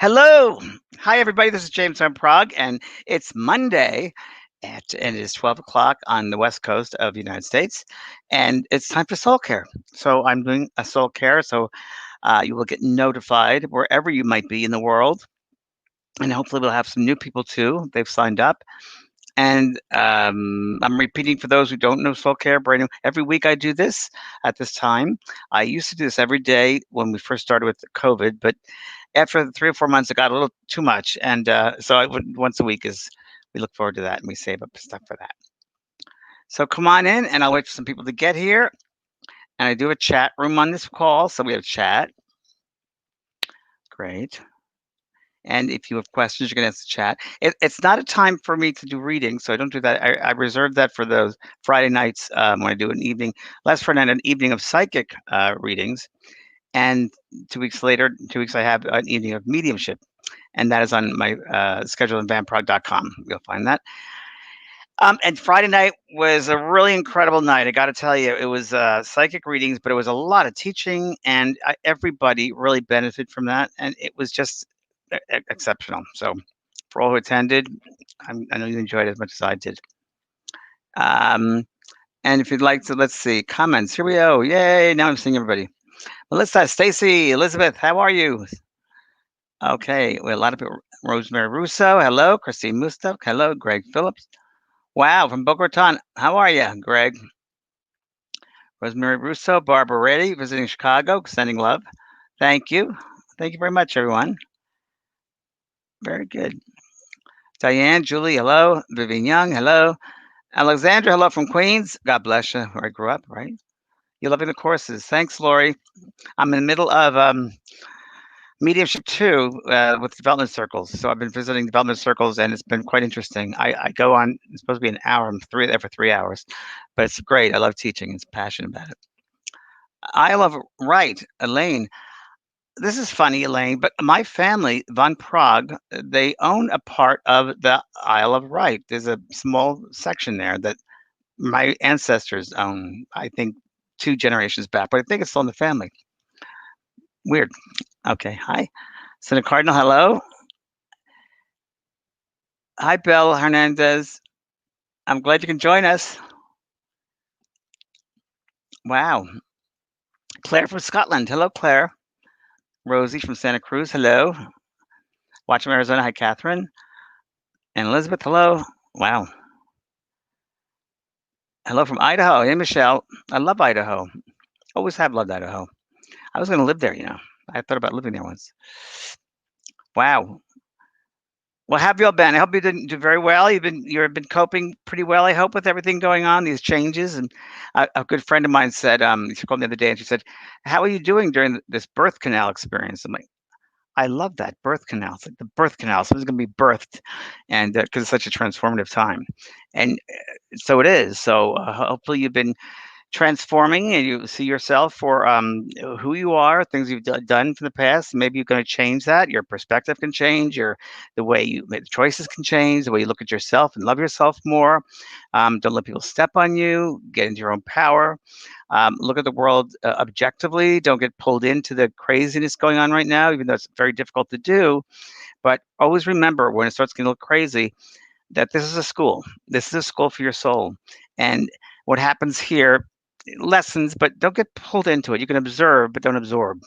Hello. Hi, everybody. This is James from Prague, and it's Monday, and it is 12 o'clock on the West Coast of the United States, and it's time for Soul Care. So I'm doing a Soul Care, so you will get notified wherever you might be in the world, and hopefully we'll have some new people too. They've signed up. And I'm repeating for those who don't know Soul Care. Brand new. Every week I do this at this time. I used to do this every day when we first started with COVID, but after 3 or 4 months, it got a little too much, and so I would once a week is we look forward to that, and we save up stuff for that. So come on in, and I'll wait for some people to get here, and I do a chat room on this call, so we have chat. Great. And if you have questions, you can ask the chat. It's not a time for me to do readings, so I don't do that. I reserve that for those Friday nights when I do an evening. Last Friday night, an evening of psychic readings, and 2 weeks later, 2 weeks I have an evening of mediumship, and that is on my schedule on vanprog.com. You'll find that. And Friday night was a really incredible night. I got to tell you, it was psychic readings, but it was a lot of teaching, and everybody really benefited from that, and it was just exceptional. So, for all who attended, I know you enjoyed it as much as I did. And if you'd like to, let's see, comments. Here we go. Yay! Now I'm seeing everybody. Melissa, Stacy, Elizabeth, how are you? Okay, well, a lot of people. Rosemary Russo, hello. Christine Mustaf, hello. Greg Phillips. Wow, from Boca Raton. How are you, Greg? Rosemary Russo, Barbara Reddy, visiting Chicago, sending love. Thank you. Thank you very much, everyone. Very good. Diane, Julie, hello. Vivian Young, hello. Alexandra, hello from Queens. God bless you, where I grew up, right? You're loving the courses. Thanks, Lori. I'm in the middle of mediumship too with development circles. So I've been visiting development circles, and it's been quite interesting. I go on. It's supposed to be an hour. I'm there for 3 hours, but it's great. I love teaching. It's passionate about it. I love right, Elaine. This is funny, Elaine, but my family, Von Prague, they own a part of the Isle of Wight. There's a small section there that my ancestors own. I think 2 generations back, but I think it's still in the family. Weird. Okay. Hi, Senator Cardinal. Hello. Hi, Bill Hernandez. I'm glad you can join us. Wow. Claire from Scotland. Hello, Claire. Rosie from Santa Cruz. Hello. Watch from Arizona. Hi, Catherine. And Elizabeth. Hello. Wow. Hello from Idaho. Hey, Michelle. I love Idaho. Always have loved Idaho. I was going to live there, you know. I thought about living there once. Wow. Well, have you all been? I hope you didn't do very well. You've been coping pretty well, I hope, with everything going on, these changes. And a good friend of mine said, she called me the other day and she said, "How are you doing during this birth canal experience?" I'm like, I love that birth canal. It's like the birth canal. Someone's going to be birthed, and because it's such a transformative time, and so it is. So hopefully you've been transforming and you see yourself for who you are, things you've done from the past. Maybe you're going to change that. Your perspective can change. The way you make the choices can change. The way you look at yourself and love yourself more. Don't let people step on you. Get into your own power. Look at the world objectively. Don't get pulled into the craziness going on right now, even though it's very difficult to do. But always remember when it starts getting a little crazy that this is a school. This is a school for your soul. And what happens here lessons, but don't get pulled into it. You can observe, but don't absorb.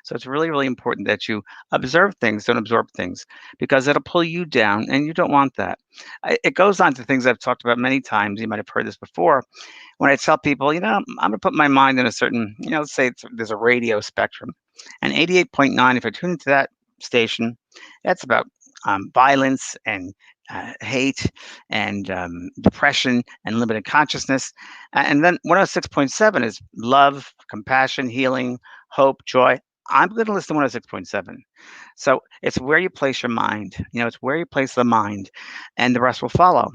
So it's really, really important that you observe things, don't absorb things, because it'll pull you down, and you don't want that. It goes on to things I've talked about many times. You might have heard this before. When I tell people, I'm going to put my mind in a certain, let's say there's a radio spectrum, and 88.9, if I tune into that station, that's about violence and hate and depression and limited consciousness. And then 106.7 is love, compassion, healing, hope, joy. I'm going to listen to 106.7. So it's where you place your mind. It's where you place the mind, and the rest will follow.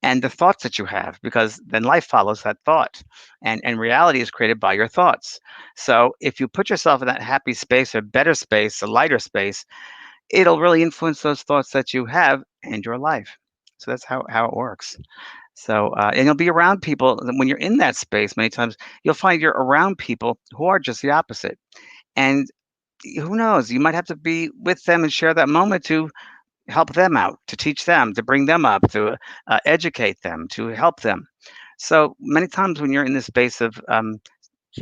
And the thoughts that you have, because then life follows that thought. And reality is created by your thoughts. So if you put yourself in that happy space, a better space, a lighter space, it'll really influence those thoughts that you have and your life. So that's how it works. So, and you'll be around people when you're in that space. Many times you'll find you're around people who are just the opposite. And who knows? You might have to be with them and share that moment to help them out, to teach them, to bring them up, to educate them, to help them. So many times when you're in this space of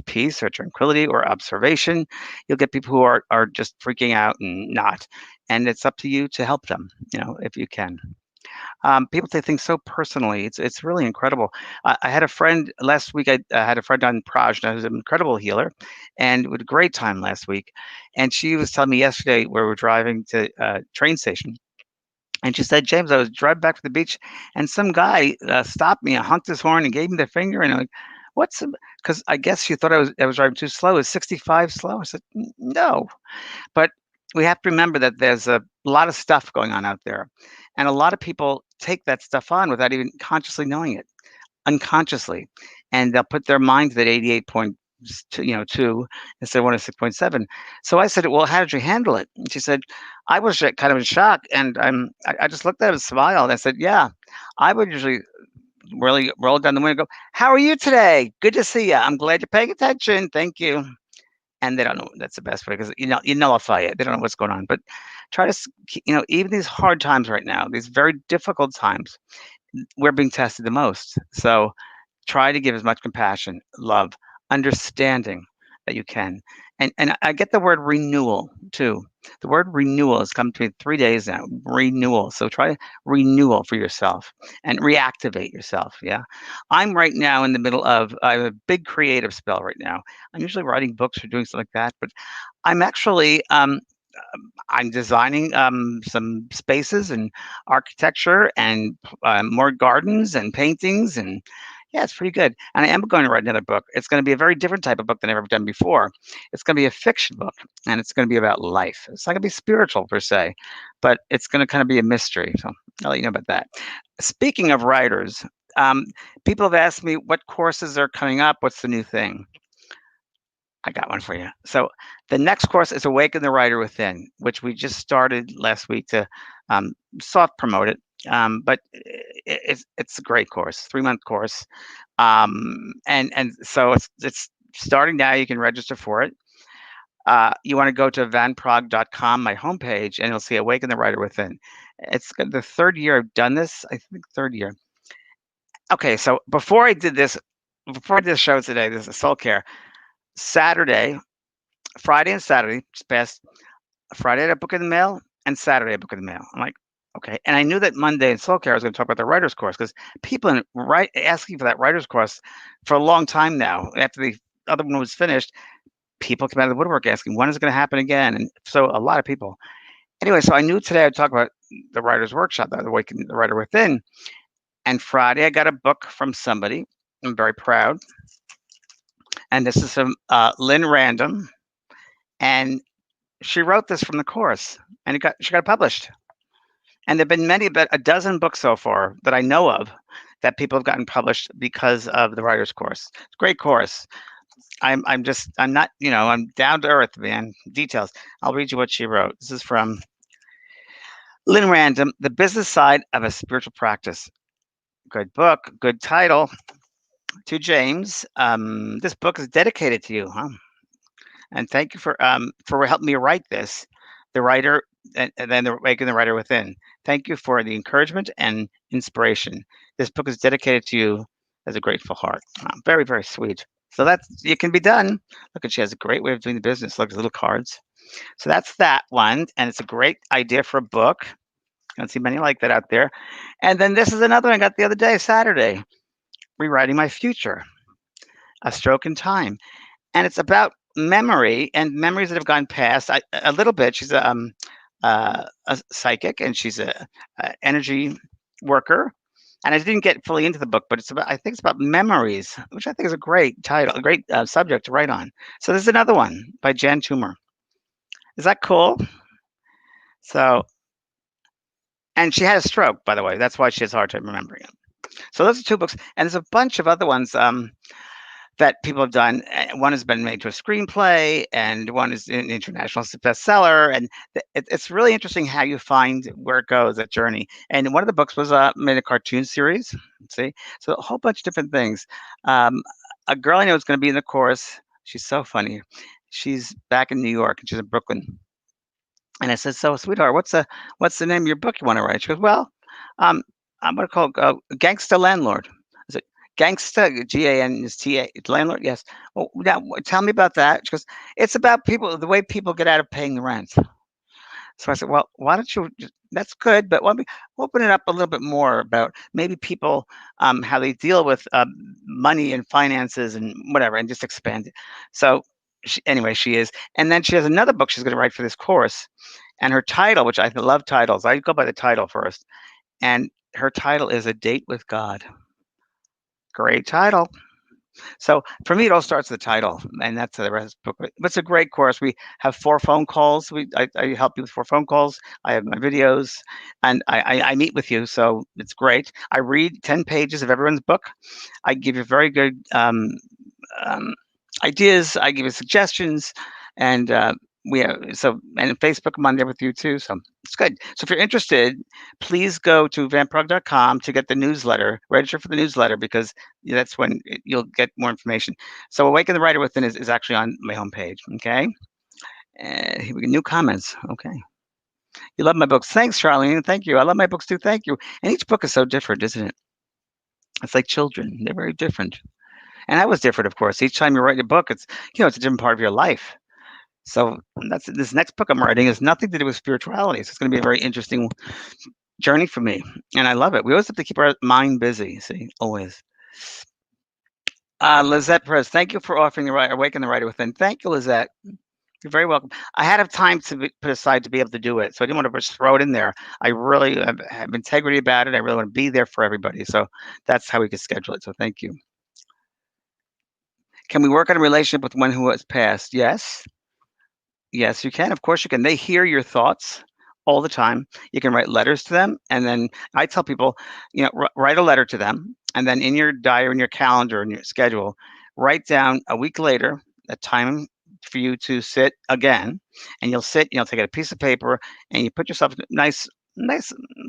peace or tranquility or observation, you'll get people who are just freaking out and not. And it's up to you to help them, if you can. People take things so personally. It's really incredible. I had a friend last week. I had a friend on Prajna who's an incredible healer, and we had a great time last week. And she was telling me yesterday where we're driving to train station, and she said, James, I was driving back from the beach, and some guy stopped me and honked his horn and gave me the finger, and I'm like, what's? Because I guess she thought I was driving too slow. Is 65 slow? I said, No. But we have to remember that there's a lot of stuff going on out there, and a lot of people take that stuff on without even consciously knowing it, unconsciously, and they'll put their minds at 88.2, 2 instead of 106.7. So I said, "Well, how did you handle it?" And she said, "I was kind of in shock, and I just looked at him and smiled. I said, "Yeah, I would usually really roll down the window and go, 'How are you today? Good to see you. I'm glad you're paying attention. Thank you.'" And they don't know that's the best way because you nullify it. They don't know what's going on. But try to, even these hard times right now, these very difficult times, we're being tested the most. So try to give as much compassion, love, understanding that you can. And I get the word renewal too. The word renewal has come to me 3 days now. Renewal. So try renewal for yourself and reactivate yourself. Yeah. I'm right now in the middle of I have a big creative spell right now. I'm usually writing books or doing something like that, but I'm actually I'm designing some spaces and architecture and more gardens and paintings and yeah, it's pretty good. And I am going to write another book. It's going to be a very different type of book than I've ever done before. It's going to be a fiction book, and it's going to be about life. It's not going to be spiritual per se, but it's going to kind of be a mystery. So I'll let you know about that. Speaking of writers, um, people have asked me what courses are coming up. What's the new thing? I got one for you. So the next course is Awaken the Writer Within, which we just started last week to um, soft promote it. But it's a great course, 3-month course, and so it's starting now. You can register for it. You want to go to vanprog.com, my homepage, and you'll see Awaken the Writer Within. The third year I've done this. I think third year. Okay, so before I did the show today, this is SoulCARE. Saturday, Friday and Saturday, just past Friday I had a book in the mail, and Saturday I had a book in the mail. I'm like, okay. And I knew that Monday in SoulCARE I was going to talk about the writer's course because people asking for that writer's course for a long time now. After the other one was finished, people came out of the woodwork asking, when is it going to happen again? And so a lot of people. Anyway, so I knew today I'd talk about the writer's workshop, the Awaken the Writer Within. And Friday I got a book from somebody. I'm very proud. And this is from Lynn Random. And she wrote this from the course, and she got it published. And there've been about a dozen books so far that I know of that people have gotten published because of the writer's course. It's a great course. I'm not, I'm down to earth, man. Details. I'll read you what she wrote. This is from Lynn Random, The Business Side of a Spiritual Practice. Good book, good title. To James, this book is dedicated to you, huh? And thank you for helping me write this. The writer, and then the Awaken the Writer Within. Thank you for the encouragement and inspiration. This book is dedicated to you as a grateful heart. Very, very sweet. So it can be done. Look, she has a great way of doing the business. Look at little cards. So that's that one, and it's a great idea for a book. I don't see many like that out there. And then this is another one I got the other day, Saturday, Rewriting My Future, A Stroke in Time. And it's about memory and memories that have gone past. A little bit. She's a psychic, and she's a energy worker. And I didn't get fully into the book, but I think it's about memories, which I think is a great title, a great subject to write on. So there's another one by Jan Toomer. Is that cool? So, and she had a stroke, by the way. That's why she has a hard time remembering it. So those are 2 books, and there's a bunch of other ones. That people have done. One has been made to a screenplay, and one is an international bestseller. And it's really interesting how you find where it goes, that journey. And one of the books was made a cartoon series. See, so a whole bunch of different things. A girl I know is going to be in the course. She's so funny. She's back in New York, and she's in Brooklyn. And I said, "So, sweetheart, what's the name of your book you want to write?" She goes, "Well, um, I'm gonna call it Gangsta Landlord." I said, "Gangsta, G-A-N is T-A, landlord?" Yes. Well, now tell me about that. She goes, "It's about people, the way people get out of paying the rent." So I said, "Well, why don't you? That's good, but let me open it up a little bit more about maybe people, how they deal with money and finances and whatever, and just expand it." So, anyway, she is, and then she has another book she's going to write for this course, and her title, which I love titles, I go by the title first, and her title is A Date with God. Great title. So for me, it all starts with the title, and that's the rest of the book. But it's a great course. We have 4 phone calls. I help you with 4 phone calls. I have my videos, and I meet with you, so it's great. I read 10 pages of everyone's book. I give you very good um, ideas. I give you suggestions, and we have so and Facebook, I'm on there with you too. So it's good. So if you're interested, please go to vampirog.com to get the newsletter. Register for the newsletter because that's when you'll get more information. So Awaken the Writer Within is actually on my homepage. Okay. And here we go. New comments. Okay. You love my books. Thanks, Charlene. Thank you. I love my books too. Thank you. And each book is so different, isn't it? It's like children. They're very different. And I was different, of course. Each time you write a book, it's a different part of your life. So that's this next book I'm writing is nothing to do with spirituality. So it's going to be a very interesting journey for me, and I love it. We always have to keep our mind busy. See, always. Lizette Perez, thank you for offering the right, Awaken the Writer Within. Thank you, Lizette. You're very welcome. I had to have time to put aside to be able to do it, so I didn't want to just throw it in there. I really have integrity about it. I really want to be there for everybody. So that's how we can schedule it. So thank you. Can we work on a relationship with one who has passed? Yes. Yes, you can. Of course you can. They hear your thoughts all the time. You can write letters to them, and then I tell people, write a letter to them, and then in your diary, in your calendar, in your schedule, write down a week later a time for you to sit again, and you'll sit. Take a piece of paper, and you put yourself in a nice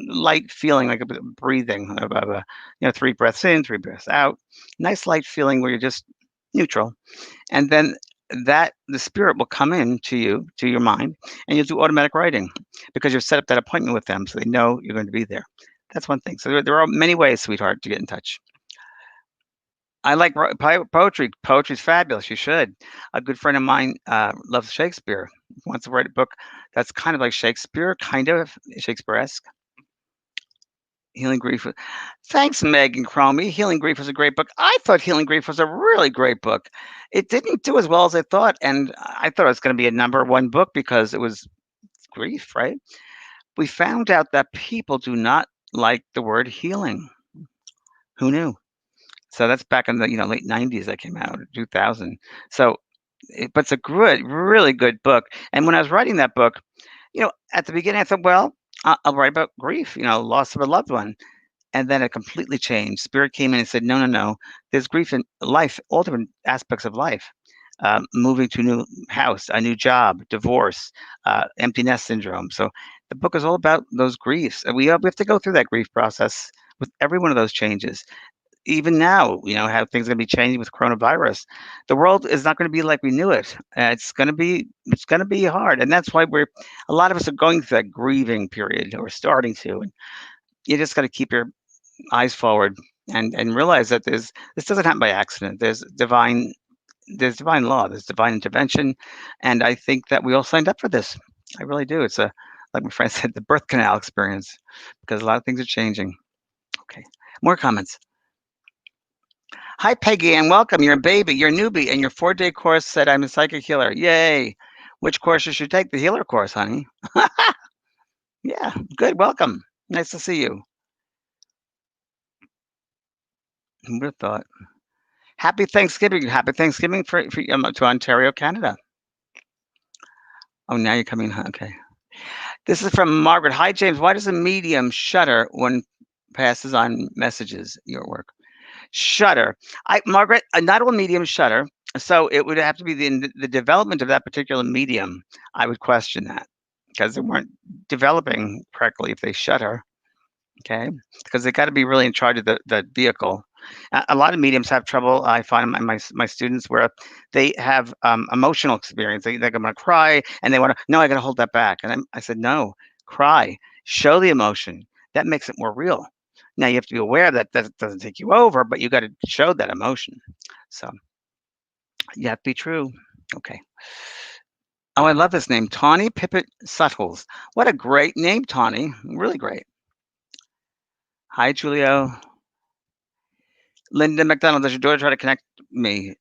light feeling like a breathing of 3 breaths in, 3 breaths out. Nice light feeling where you're just neutral, and then that the spirit will come in to your mind, and you'll do automatic writing because you've set up that appointment with them, so they know you're going to be there. That's one thing. So there are many ways, sweetheart, to get in touch. I like poetry. Poetry's fabulous. You should. A good friend of mine loves Shakespeare. Wants to write a book that's kind of like Shakespeare, kind of Shakespeare-esque. Healing Grief. Thanks, Megan Cromie. Healing Grief was a great book. I thought Healing Grief was a really great book. It didn't do as well as I thought, and I thought it was going to be a #1 book because it was grief, right? We found out that people do not like the word healing. Who knew? So that's back in the late '90s that came out, 2000. So, but it's a good, really good book. And when I was writing that book, at the beginning I thought, well, I'll write about grief, loss of a loved one. And then it completely changed. Spirit came in and said, "No, no, no. There's grief in life, all different aspects of life. Moving to a new house, a new job, divorce, empty nest syndrome." So the book is all about those griefs, and we have to go through that grief process with every one of those changes. Even now, how things are going to be changing with coronavirus. The world is not going to be like we knew it. It's going to be hard, and that's why a lot of us are going through that grieving period, or starting to. And you just got to keep your eyes forward and realize that this doesn't happen by accident. There's divine law, there's divine intervention, and I think that we all signed up for this. I really do. It's like my friend said, the birth canal experience, because a lot of things are changing. Okay, more comments. Hi, Peggy, and welcome. You're a baby, you're a newbie, and your 4-day course said I'm a psychic healer. Yay! Which course should you take? The healer course, honey. Yeah, good. Welcome. Nice to see you. Who would have thought? Happy Thanksgiving. Happy Thanksgiving to Ontario, Canada. Oh, now you're coming. Okay. This is from Margaret. Hi, James. Why does a medium shudder when passes on messages? Your work. Shudder. Margaret, not all mediums shudder. So it would have to be the development of that particular medium. I would question that because they weren't developing correctly if they shudder. Okay. Because they got to be really in charge of the vehicle. A lot of mediums have trouble. I find my students where they have emotional experience. They're going to cry and they want to, no, I got to hold that back. And I said, no, cry, show the emotion. That makes it more real. Now you have to be aware that that doesn't take you over, but you got to show that emotion. So you have to be true. Okay. Oh, I love this name, Tawny Pippet Suttles. What a great name, Tawny. Really great. Hi, Julio. Linda McDonald, does your daughter try to connect me?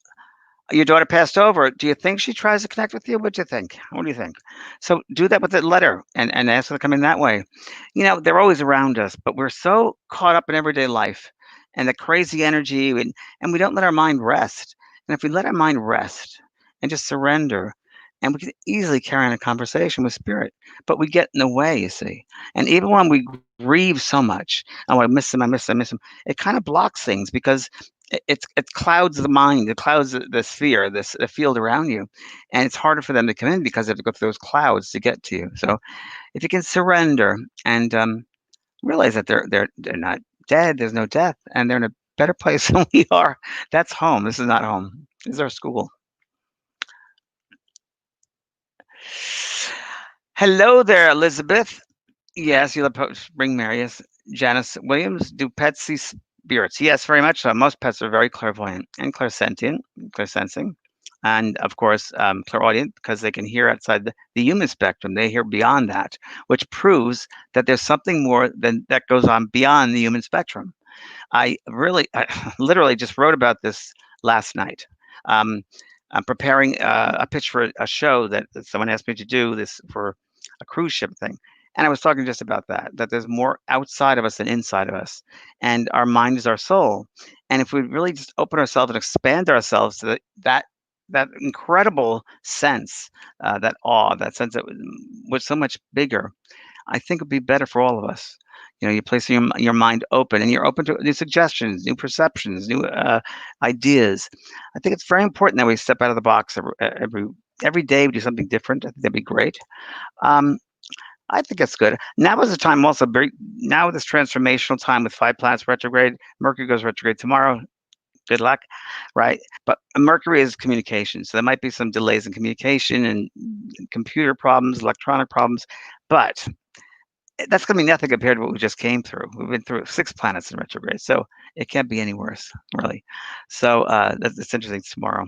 Your daughter passed over. Do you think she tries to connect with you? What do you think? What do you think? So do that with a letter and ask her to come in that way. You know, they're always around us, but we're so caught up in everyday life and the crazy energy, and we don't let our mind rest. And if we let our mind rest and just surrender, and we can easily carry on a conversation with spirit, but we get in the way, you see. And even when we grieve so much, oh, I miss him, I miss him, I miss him, it kind of blocks things because it clouds the mind, it clouds the sphere, the field around you, and it's harder for them to come in because they have to go through those clouds to get to you. So if you can surrender and realize that they're not dead, there's no death, and they're in a better place than we are. That's home. This is not home. This is our school. Hello there, Elizabeth. Yes, you love Spring Marius. Janice Williams, do pets see spirits? Yes, very much so. Most pets are very clairvoyant and clairsentient, clairsensing, and of course, clairaudient because they can hear outside the human spectrum. They hear beyond that, which proves that there's something more than that goes on beyond the human spectrum. I literally just wrote about this last night. Um, I'm preparing a pitch for a show that someone asked me to do this for a cruise ship thing. And I was talking just about that there's more outside of us than inside of us. And our mind is our soul. And if we really just open ourselves and expand ourselves to that incredible sense, that awe, that sense that was so much bigger, I think it'd be better for all of us. You know, you're placing your mind open and you're open to new suggestions, new perceptions, new ideas. I think it's very important that we step out of the box every day. We do something different. I think that'd be great. Um, I think that's good. Now is the time also now this transformational time with 5 planets retrograde. Mercury goes retrograde tomorrow. Good luck, right? But Mercury is communication, so there might be some delays in communication and computer problems, electronic problems, but that's going to be nothing compared to what we just came through. We've been through 6 planets in retrograde, so it can't be any worse, really. So that's interesting. Tomorrow.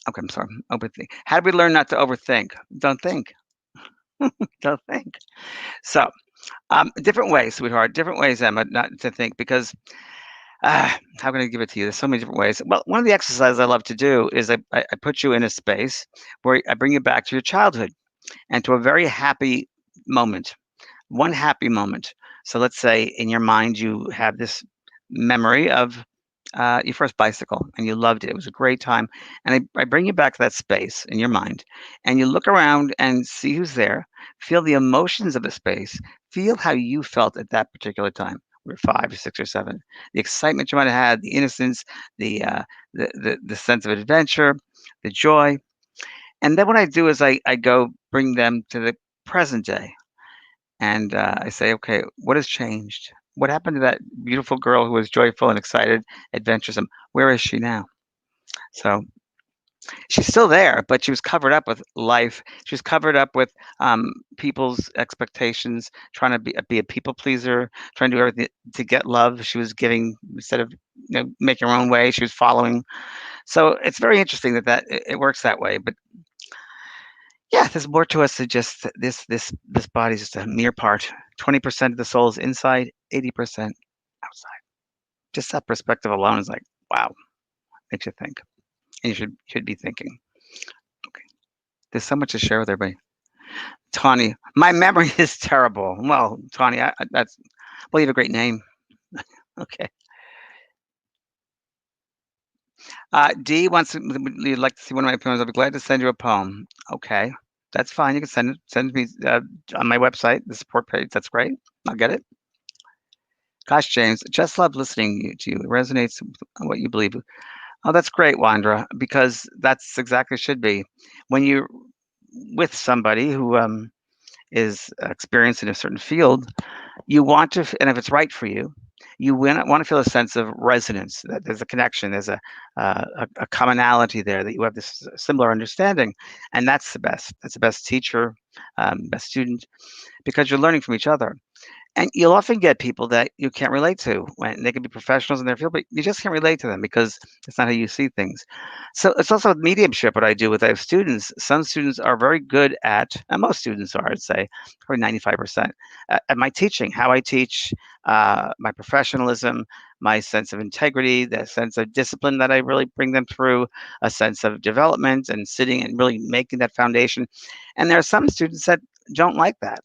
Okay, I'm sorry. Overthink. How do we learn not to overthink? Don't think. Don't think. So different ways, sweetheart. Different ways, Emma, not to think because how can I give it to you? There's so many different ways. Well, one of the exercises I love to do is I put you in a space where I bring you back to your childhood and to a very happy moment. One happy moment. So let's say in your mind you have this memory of your first bicycle and you loved it. It was a great time. And I bring you back to that space in your mind and you look around and see who's there, feel the emotions of the space, feel how you felt at that particular time. We were 5 or 6 or 7. The excitement you might have had, the innocence, the the sense of adventure, the joy. And then what I do is I go bring them to the present day and I say, okay, what has changed? What happened to that beautiful girl who was joyful and excited, adventuresome? Where is she now? So she's still there, but she was covered up with life. She was covered up with people's expectations, trying to be a people pleaser, trying to do everything to get love. She was giving instead of making her own way. She was following. So it's very interesting that it works that way. But yeah, there's more to us than just this body is just a mere part. 20% of the soul is inside, 80% outside. Just that perspective alone is like, wow, makes you think. And you should be thinking. Okay. There's so much to share with everybody. Tawny, my memory is terrible. Well, Tawny, that's well, you have a great name. Okay. D wants to, you'd like to see one of my poems. I'll be glad to send you a poem. Okay. That's fine. You can send me on my website, the support page. That's great. I'll get it. Gosh, James, just love listening to you. It resonates with what you believe. Oh, that's great, Wandra, because that's exactly should be. When you're with somebody who is experienced in a certain field, you want to, and if it's right for you, You want to feel a sense of resonance, that there's a connection, there's a commonality there, that you have this similar understanding, and that's the best. That's the best teacher, best student, because you're learning from each other. And you'll often get people that you can't relate to when they can be professionals in their field, but you just can't relate to them because it's not how you see things. So it's also mediumship, what I do with I have students. Some students are very good at, and most students are, I'd say, probably 95%, at my teaching, how I teach, my professionalism, my sense of integrity, the sense of discipline that I really bring them through, a sense of development and sitting and really making that foundation. And there are some students that don't like that,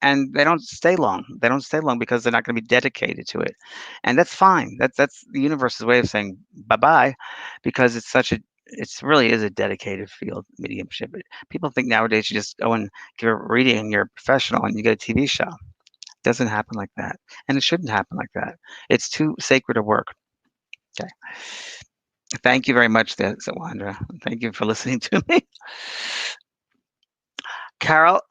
and they don't stay long. They don't stay long because they're not going to be dedicated to it, and that's fine. That's the universe's way of saying bye bye, because it's really is a dedicated field, mediumship. People think nowadays you just go and give a reading and you're a professional and you get a TV show. It doesn't happen like that, and it shouldn't happen like that. It's too sacred a work. Okay. Thank you very much, there, Sawandra. Thank you for listening to me. Carol,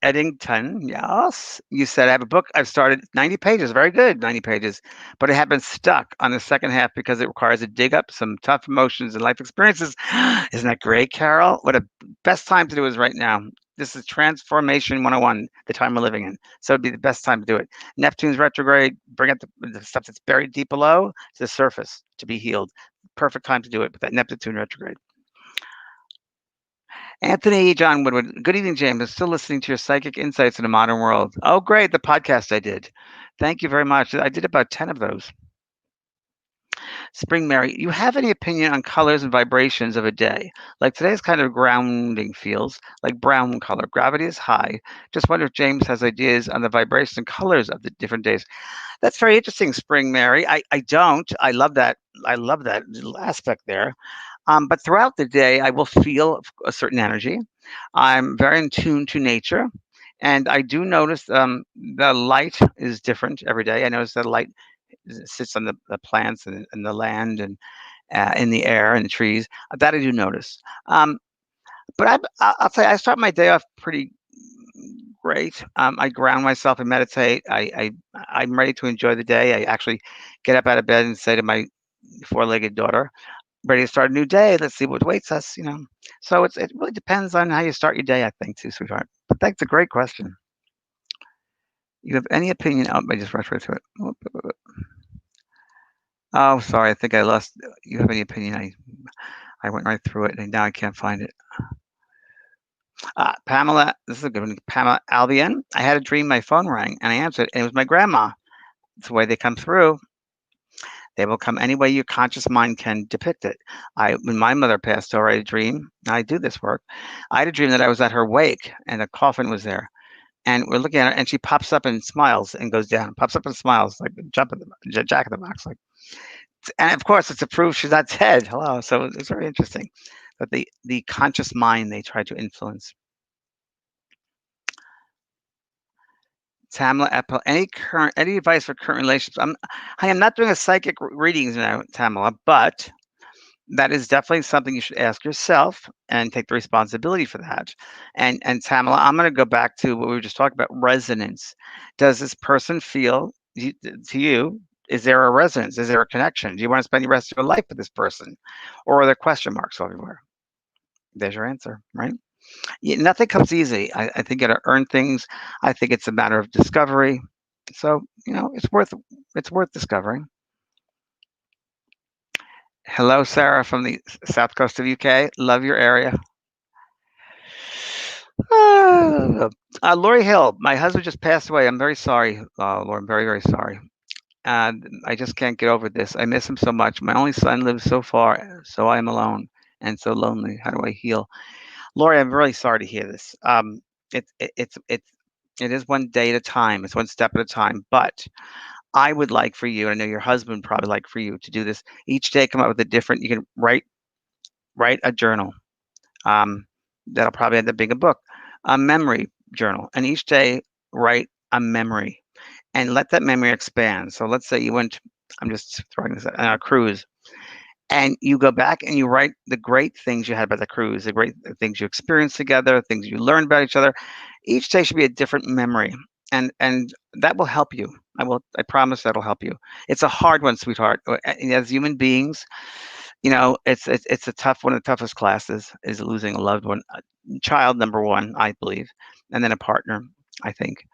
Eddington, yes. You said, I have a book. I've started 90 pages, very good, 90 pages, but I have been stuck on the second half because it requires to dig up some tough emotions and life experiences. Isn't that great, Carol? What a best time to do is right now. This is Transformation 101, the time we're living in. So it'd be the best time to do it. Neptune's retrograde, bring up the stuff that's buried deep below to the surface to be healed. Perfect time to do it with that Neptune retrograde. Anthony John Woodward. Good evening, James. I'm still listening to your psychic insights in the modern world. Oh, great. The podcast I did. Thank you very much. I did about 10 of those. Spring Mary, you have any opinion on colors and vibrations of a day? Like today's kind of grounding feels like brown color. Gravity is high. Just wonder if James has ideas on the vibration and colors of the different days. That's very interesting, Spring Mary. I don't. I love that. I love that little aspect there. But throughout the day, I will feel a certain energy. I'm very in tune to nature. And I do notice the light is different every day. I notice that light sits on the plants and the land and in the air and the trees. That I do notice. But I'll say I start my day off pretty great. I ground myself and meditate. I'm ready to enjoy the day. I actually get up out of bed and say to my four-legged daughter, ready to start a new day. Let's see what awaits us, you know. So it really depends on how you start your day, I think, too, sweetheart. But that's a great question. You have any opinion? Oh, I just rushed right through it. Oh, sorry. I think I lost. You have any opinion? I went right through it, and now I can't find it. Pamela, this is a good one. Pamela Albion. I had a dream. My phone rang, and I answered, and it was my grandma. It's the way they come through. They will come any way your conscious mind can depict it. When my mother passed away, I had a dream. I do this work. I had a dream that I was at her wake, and the coffin was there. And we're looking at her, and she pops up and smiles and goes down. Pops up and smiles like Jack in the Box, like. And of course, it's a proof she's not dead. Hello. So it's very interesting. But the conscious mind they try to influence. Tamla Apple, any advice for current relationships? I am not doing a psychic readings now, Tamala, but that is definitely something you should ask yourself and take the responsibility for that. And Tamala, I'm going to go back to what we were just talking about, resonance. Does this person feel to you? Is there a resonance? Is there a connection? Do you want to spend the rest of your life with this person, or are there question marks everywhere? There's your answer, right? Nothing comes easy. I think you got to earn things. I think it's a matter of discovery. So it's worth discovering. Hello, Sarah from the south coast of UK. Love your area. Lori Hill, my husband just passed away. I'm very sorry, Lori. I'm very, very sorry. I just can't get over this. I miss him so much. My only son lives so far, so I am alone and so lonely. How do I heal? Lori, I'm really sorry to hear this. It is one day at a time. It's one step at a time. But I would like for you, and I know your husband would probably like for you to do this each day. Come up with a different. You can write a journal. That'll probably end up being a book, a memory journal, and each day write a memory, and let that memory expand. So let's say you went. I'm just throwing this on a cruise. And you go back and you write the great things you had about the cruise, the great things you experienced together, things you learned about each other. Each day should be a different memory, and that will help you. I promise that'll help you. It's a hard one, sweetheart. As human beings, it's a tough one of the toughest classes is losing a loved one, child number one, I believe, and then a partner. I think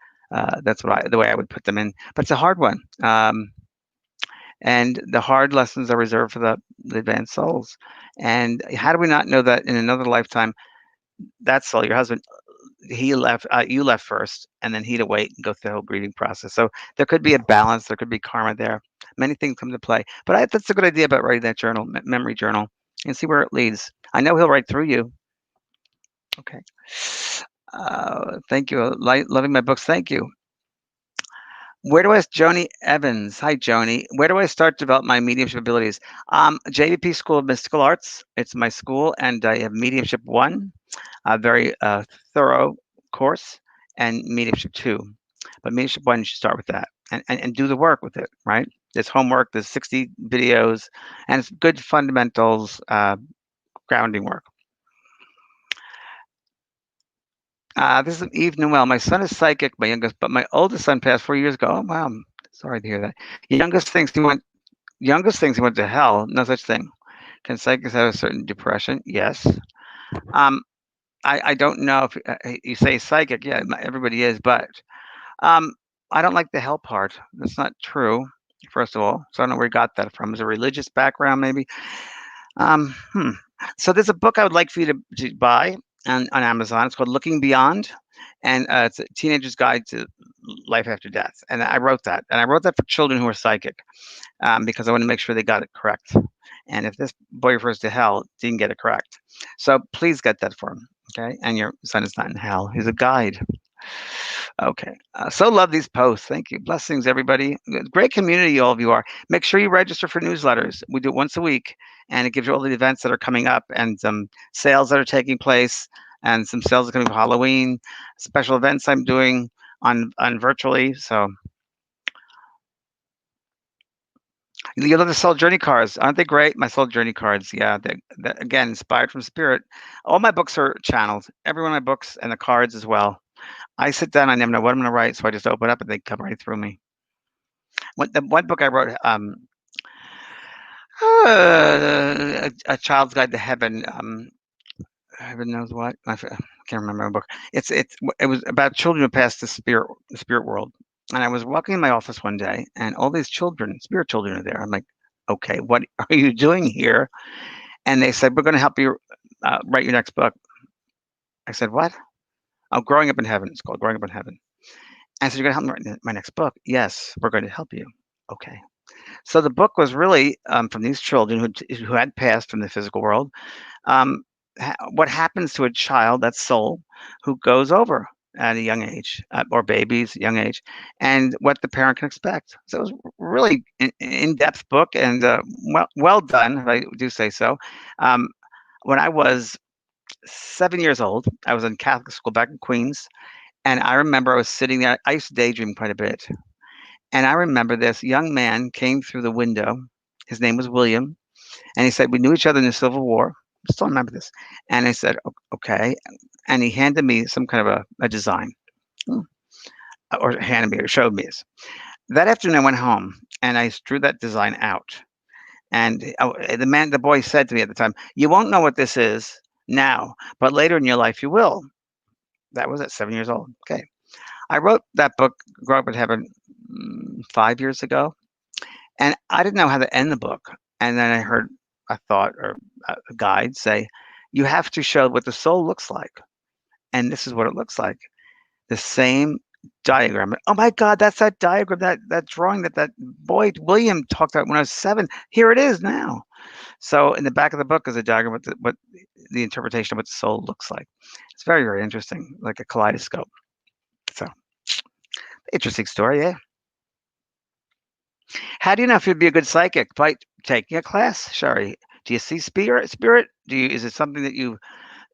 that's the way I would put them in. But it's a hard one, and the hard lessons are reserved for the advanced souls. And how do we not know that in another lifetime, that soul, your husband, he left, you left first, and then he'd wait and go through the whole grieving process. So there could be a balance, there could be karma there. Many things come to play. But that's a good idea about writing that journal, memory journal, and see where it leads. I know he'll write through you. Okay. Thank you. Loving my books. Thank you. Where do I, Joni Evans? Hi, Joni. Where do I start to develop my mediumship abilities? JVP School of Mystical Arts. It's my school, and I have Mediumship 1, a very thorough course, and Mediumship 2. But Mediumship 1, you should start with that and do the work with it, right? There's homework, there's 60 videos, and it's good fundamentals, grounding work. This is Eve Noel. My son is psychic, my youngest, but my oldest son passed 4 years ago. Oh, wow. I'm sorry to hear that. Youngest thinks he went to hell. No such thing. Can psychics have a certain depression? Yes. I don't know if you say psychic. Yeah, everybody is, but I don't like the hell part. That's not true, first of all. So I don't know where he got that from. Is it a religious background, maybe? Um, hmm. So there's a book I would like for you to buy on Amazon. It's called Looking Beyond, and it's a teenager's guide to life after death. And I wrote that, for children who are psychic, because I want to make sure they got it correct. And if this boy refers to hell, didn't get it correct. So please get that for him, okay? And your son is not in hell. He's a guide. Okay. So love these posts. Thank you. Blessings, everybody. Great community, all of you are. Make sure you register for newsletters. We do it once a week, and it gives you all the events that are coming up and some sales that are taking place, and some sales are coming for Halloween, special events I'm doing on virtually. So you love the Soul Journey cards. Aren't they great? My Soul Journey cards. Yeah. They're again, inspired from spirit. All my books are channeled. Every one of my books and the cards as well. I sit down, I never know what I'm going to write, so I just open up and they come right through me. The one book I wrote, A Child's Guide to Heaven. Heaven knows what. I can't remember the book. It was about children who passed the spirit world. And I was walking in my office one day, and all these children, spirit children, are there. I'm like, okay, what are you doing here? And they said, we're going to help you write your next book. I said, what? Oh, Growing Up in Heaven. It's called Growing Up in Heaven. I said, you're going to help me write my next book? Yes, we're going to help you. Okay. So the book was really from these children who had passed from the physical world. What happens to a child, that soul, who goes over at a young age, or babies, young age, and what the parent can expect. So it was really in-depth book, and well done, if I do say so. When I was 7 years old, I was in Catholic school back in Queens, and I remember I was sitting there. I used to daydream quite a bit. And I remember this young man came through the window. His name was William. And he said, we knew each other in the Civil War. I still remember this. And I said, okay. And he handed me some kind of a design, or handed me or showed me this. That afternoon, I went home and I drew that design out. And the boy said to me at the time, you won't know what this is now, but later in your life, you will. That was at 7 years old. Okay. I wrote that book, Grow Up in Heaven, 5 years ago, and I didn't know how to end the book. And then I heard a thought or a guide say, you have to show what the soul looks like. And this is what it looks like. The same diagram. Oh my God, that's that diagram, that drawing that boy William talked about when I was 7. Here it is now. So in the back of the book is a diagram with what the interpretation of what the soul looks like. It's very, very interesting, like a kaleidoscope. So interesting story, yeah. How do you know if you'd be a good psychic? By taking a class, Shari. Do you see spirit? Is it something that you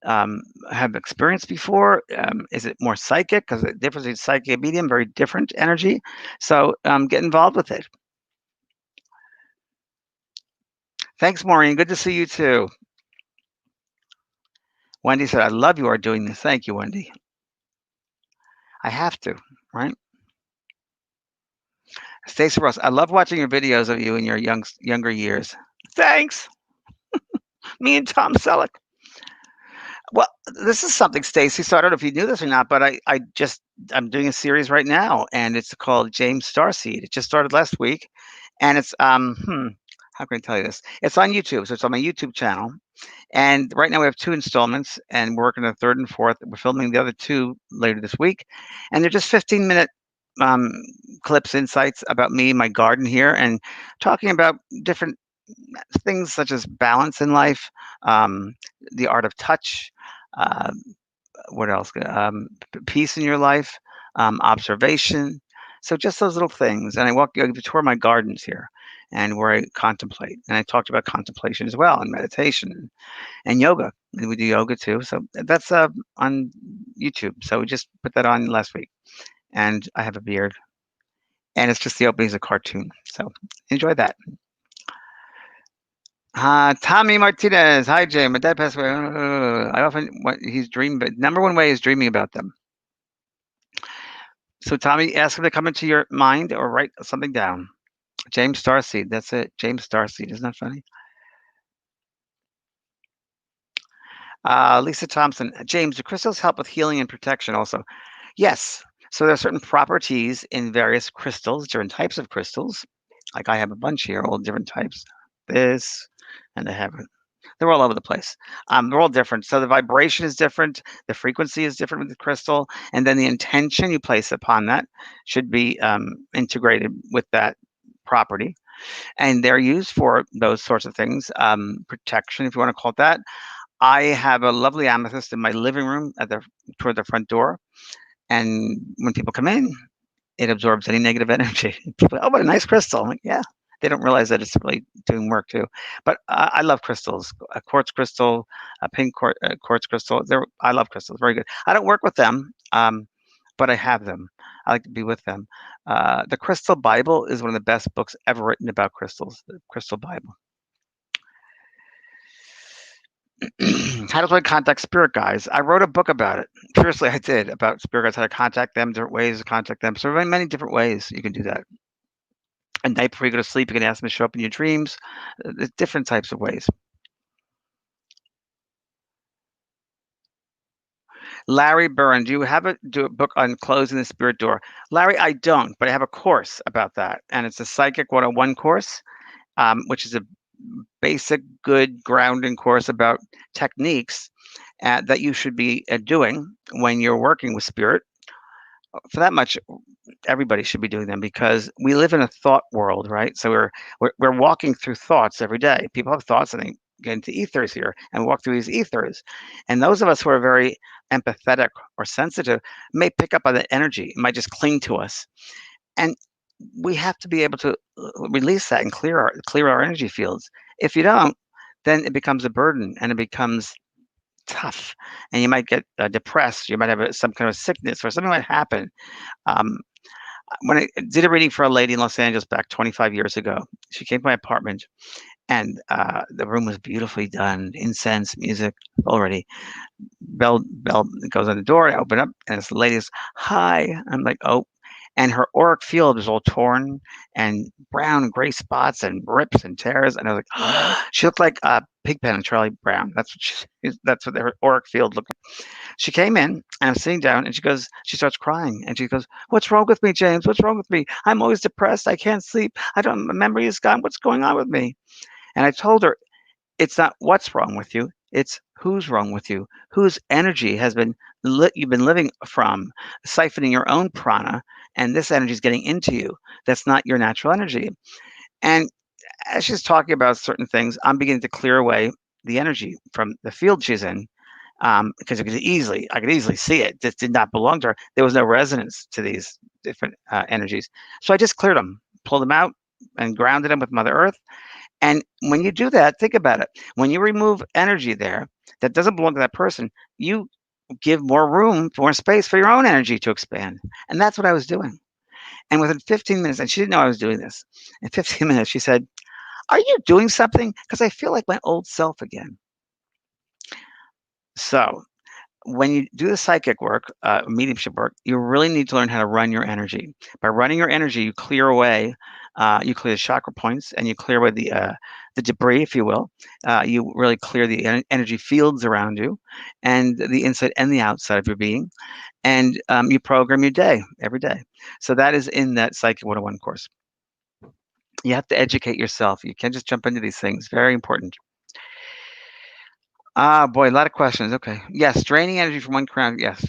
have experienced before? Is it more psychic? Because the difference between psychic and medium, very different energy. So get involved with it. Thanks, Maureen. Good to see you too. Wendy said, I love you are doing this. Thank you, Wendy. I have to, right? Stacey Ross, I love watching your videos of you in your younger years. Thanks. Me and Tom Selleck. Well, this is something, Stacey. So I don't know if you knew this or not, but I'm doing a series right now, and it's called James Starseed. It just started last week, and it's how can I tell you this? It's on YouTube, so it's on my YouTube channel. And right now we have 2 installments, and we're working on the 3rd and 4th. We're filming the other 2 later this week, and they're just 15-minute um, clips, insights about me, my garden here, and talking about different things such as balance in life, um, the art of touch, uh, what else? Peace in your life, observation. So just those little things. And I tour my gardens here, and where I contemplate. And I talked about contemplation as well, and meditation and yoga. And we do yoga too. So that's on YouTube. So we just put that on last week. And I have a beard, and it's just the opening of a cartoon. So enjoy that. Tommy Martinez. Hi, Jay. My dad passed away. I often he's dreaming, but number one way is dreaming about them. So Tommy, ask him to come into your mind or write something down. James Starseed. That's it. James Starseed. Isn't that funny? Lisa Thompson. James, do crystals help with healing and protection also? Yes. So there are certain properties in various crystals, different types of crystals. Like I have a bunch here, all different types. This, and I have they're all over the place. They're all different. So the vibration is different, the frequency is different with the crystal, and then the intention you place upon that should be integrated with that property. And they're used for those sorts of things, protection, if you want to call it that. I have a lovely amethyst in my living room toward the front door, and when people come in, it absorbs any negative energy. People, oh, what a nice crystal! I'm like, yeah. They don't realize that it's really doing work too. But I love crystals. A quartz crystal, a pink quartz crystal. I love crystals. Very good. I don't work with them, but I have them. I like to be with them. The Crystal Bible is one of the best books ever written about crystals. The Crystal Bible. How to contact spirit guides. I wrote a book about it. Seriously, I did, about spirit guides, how to contact them, different ways to contact them. So many different ways you can do that. At night before you go to sleep, you can ask them to show up in your dreams. There's different types of ways. Larry Byrne, do you have a book on closing the spirit door? Larry, I don't, but I have a course about that, and it's a Psychic 101 course, which is a basic, good grounding course about techniques that you should be doing when you're working with spirit. For that much, everybody should be doing them because we live in a thought world, right? So we're walking through thoughts every day. People have thoughts, and they get into ethers here and walk through these ethers. And those of us who are very empathetic or sensitive may pick up on the energy. It might just cling to us, and we have to be able to release that and clear our energy fields. If you don't, then it becomes a burden, and it becomes tough, and you might get depressed. You might have some kind of sickness, or something might happen. Um, when I did a reading for a lady in Los Angeles back 25 years ago, she came to my apartment, and the room was beautifully done, incense, music, already. Bell goes on the door. I open up, and this lady is, "Hi." I'm like, "Oh." And her auric field was all torn and brown and gray spots and rips and tears. And I was like, she looked like Pigpen and Charlie Brown. That's what her auric field looked like. She came in, and I'm sitting down, and she starts crying, and she goes, "What's wrong with me, James? What's wrong with me? I'm always depressed. I can't sleep. My memory is gone. What's going on with me?" And I told her, it's not what's wrong with you. It's who's wrong with you. Whose energy has been you've been living from, siphoning your own prana, and this energy is getting into you. That's not your natural energy. And as she's talking about certain things, I'm beginning to clear away the energy from the field she's in, because I could easily see it. This did not belong to her. There was no resonance to these different energies. So I just cleared them, pulled them out, and grounded them with Mother Earth. And when you do that, think about it. When you remove energy there that doesn't belong to that person, you give more room, more space for your own energy to expand. And that's what I was doing. And within 15 minutes, and she didn't know I was doing this, in 15 minutes, she said, "Are you doing something? Because I feel like my old self again." So when you do the psychic work, mediumship work, you really need to learn how to run your energy. By running your energy, you clear away, you clear the chakra points, and you clear away the debris, if you will. You really clear the energy fields around you, and the inside and the outside of your being, and you program your day every day. So that is in that Psychic 101 course. You have to educate yourself. You can't just jump into these things. Very important. Ah, boy, a lot of questions. Okay. Yes, draining energy from one crown. Yes.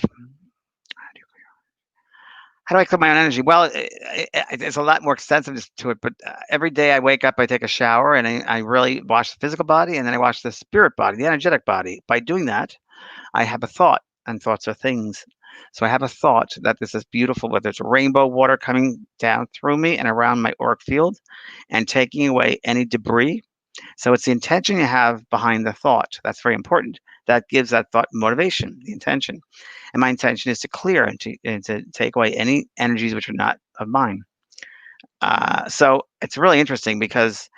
How do I clear my own energy? Well, it's a lot more extensive to it, but every day I wake up, I take a shower, and I really wash the physical body, and then I wash the spirit body, the energetic body. By doing that, I have a thought, and thoughts are things. So I have a thought that this is beautiful, whether it's rainbow water coming down through me and around my auric field and taking away any debris. So it's the intention you have behind the thought. That's very important. That gives that thought motivation, the intention. And my intention is to clear and to take away any energies which are not of mine. So it's really interesting because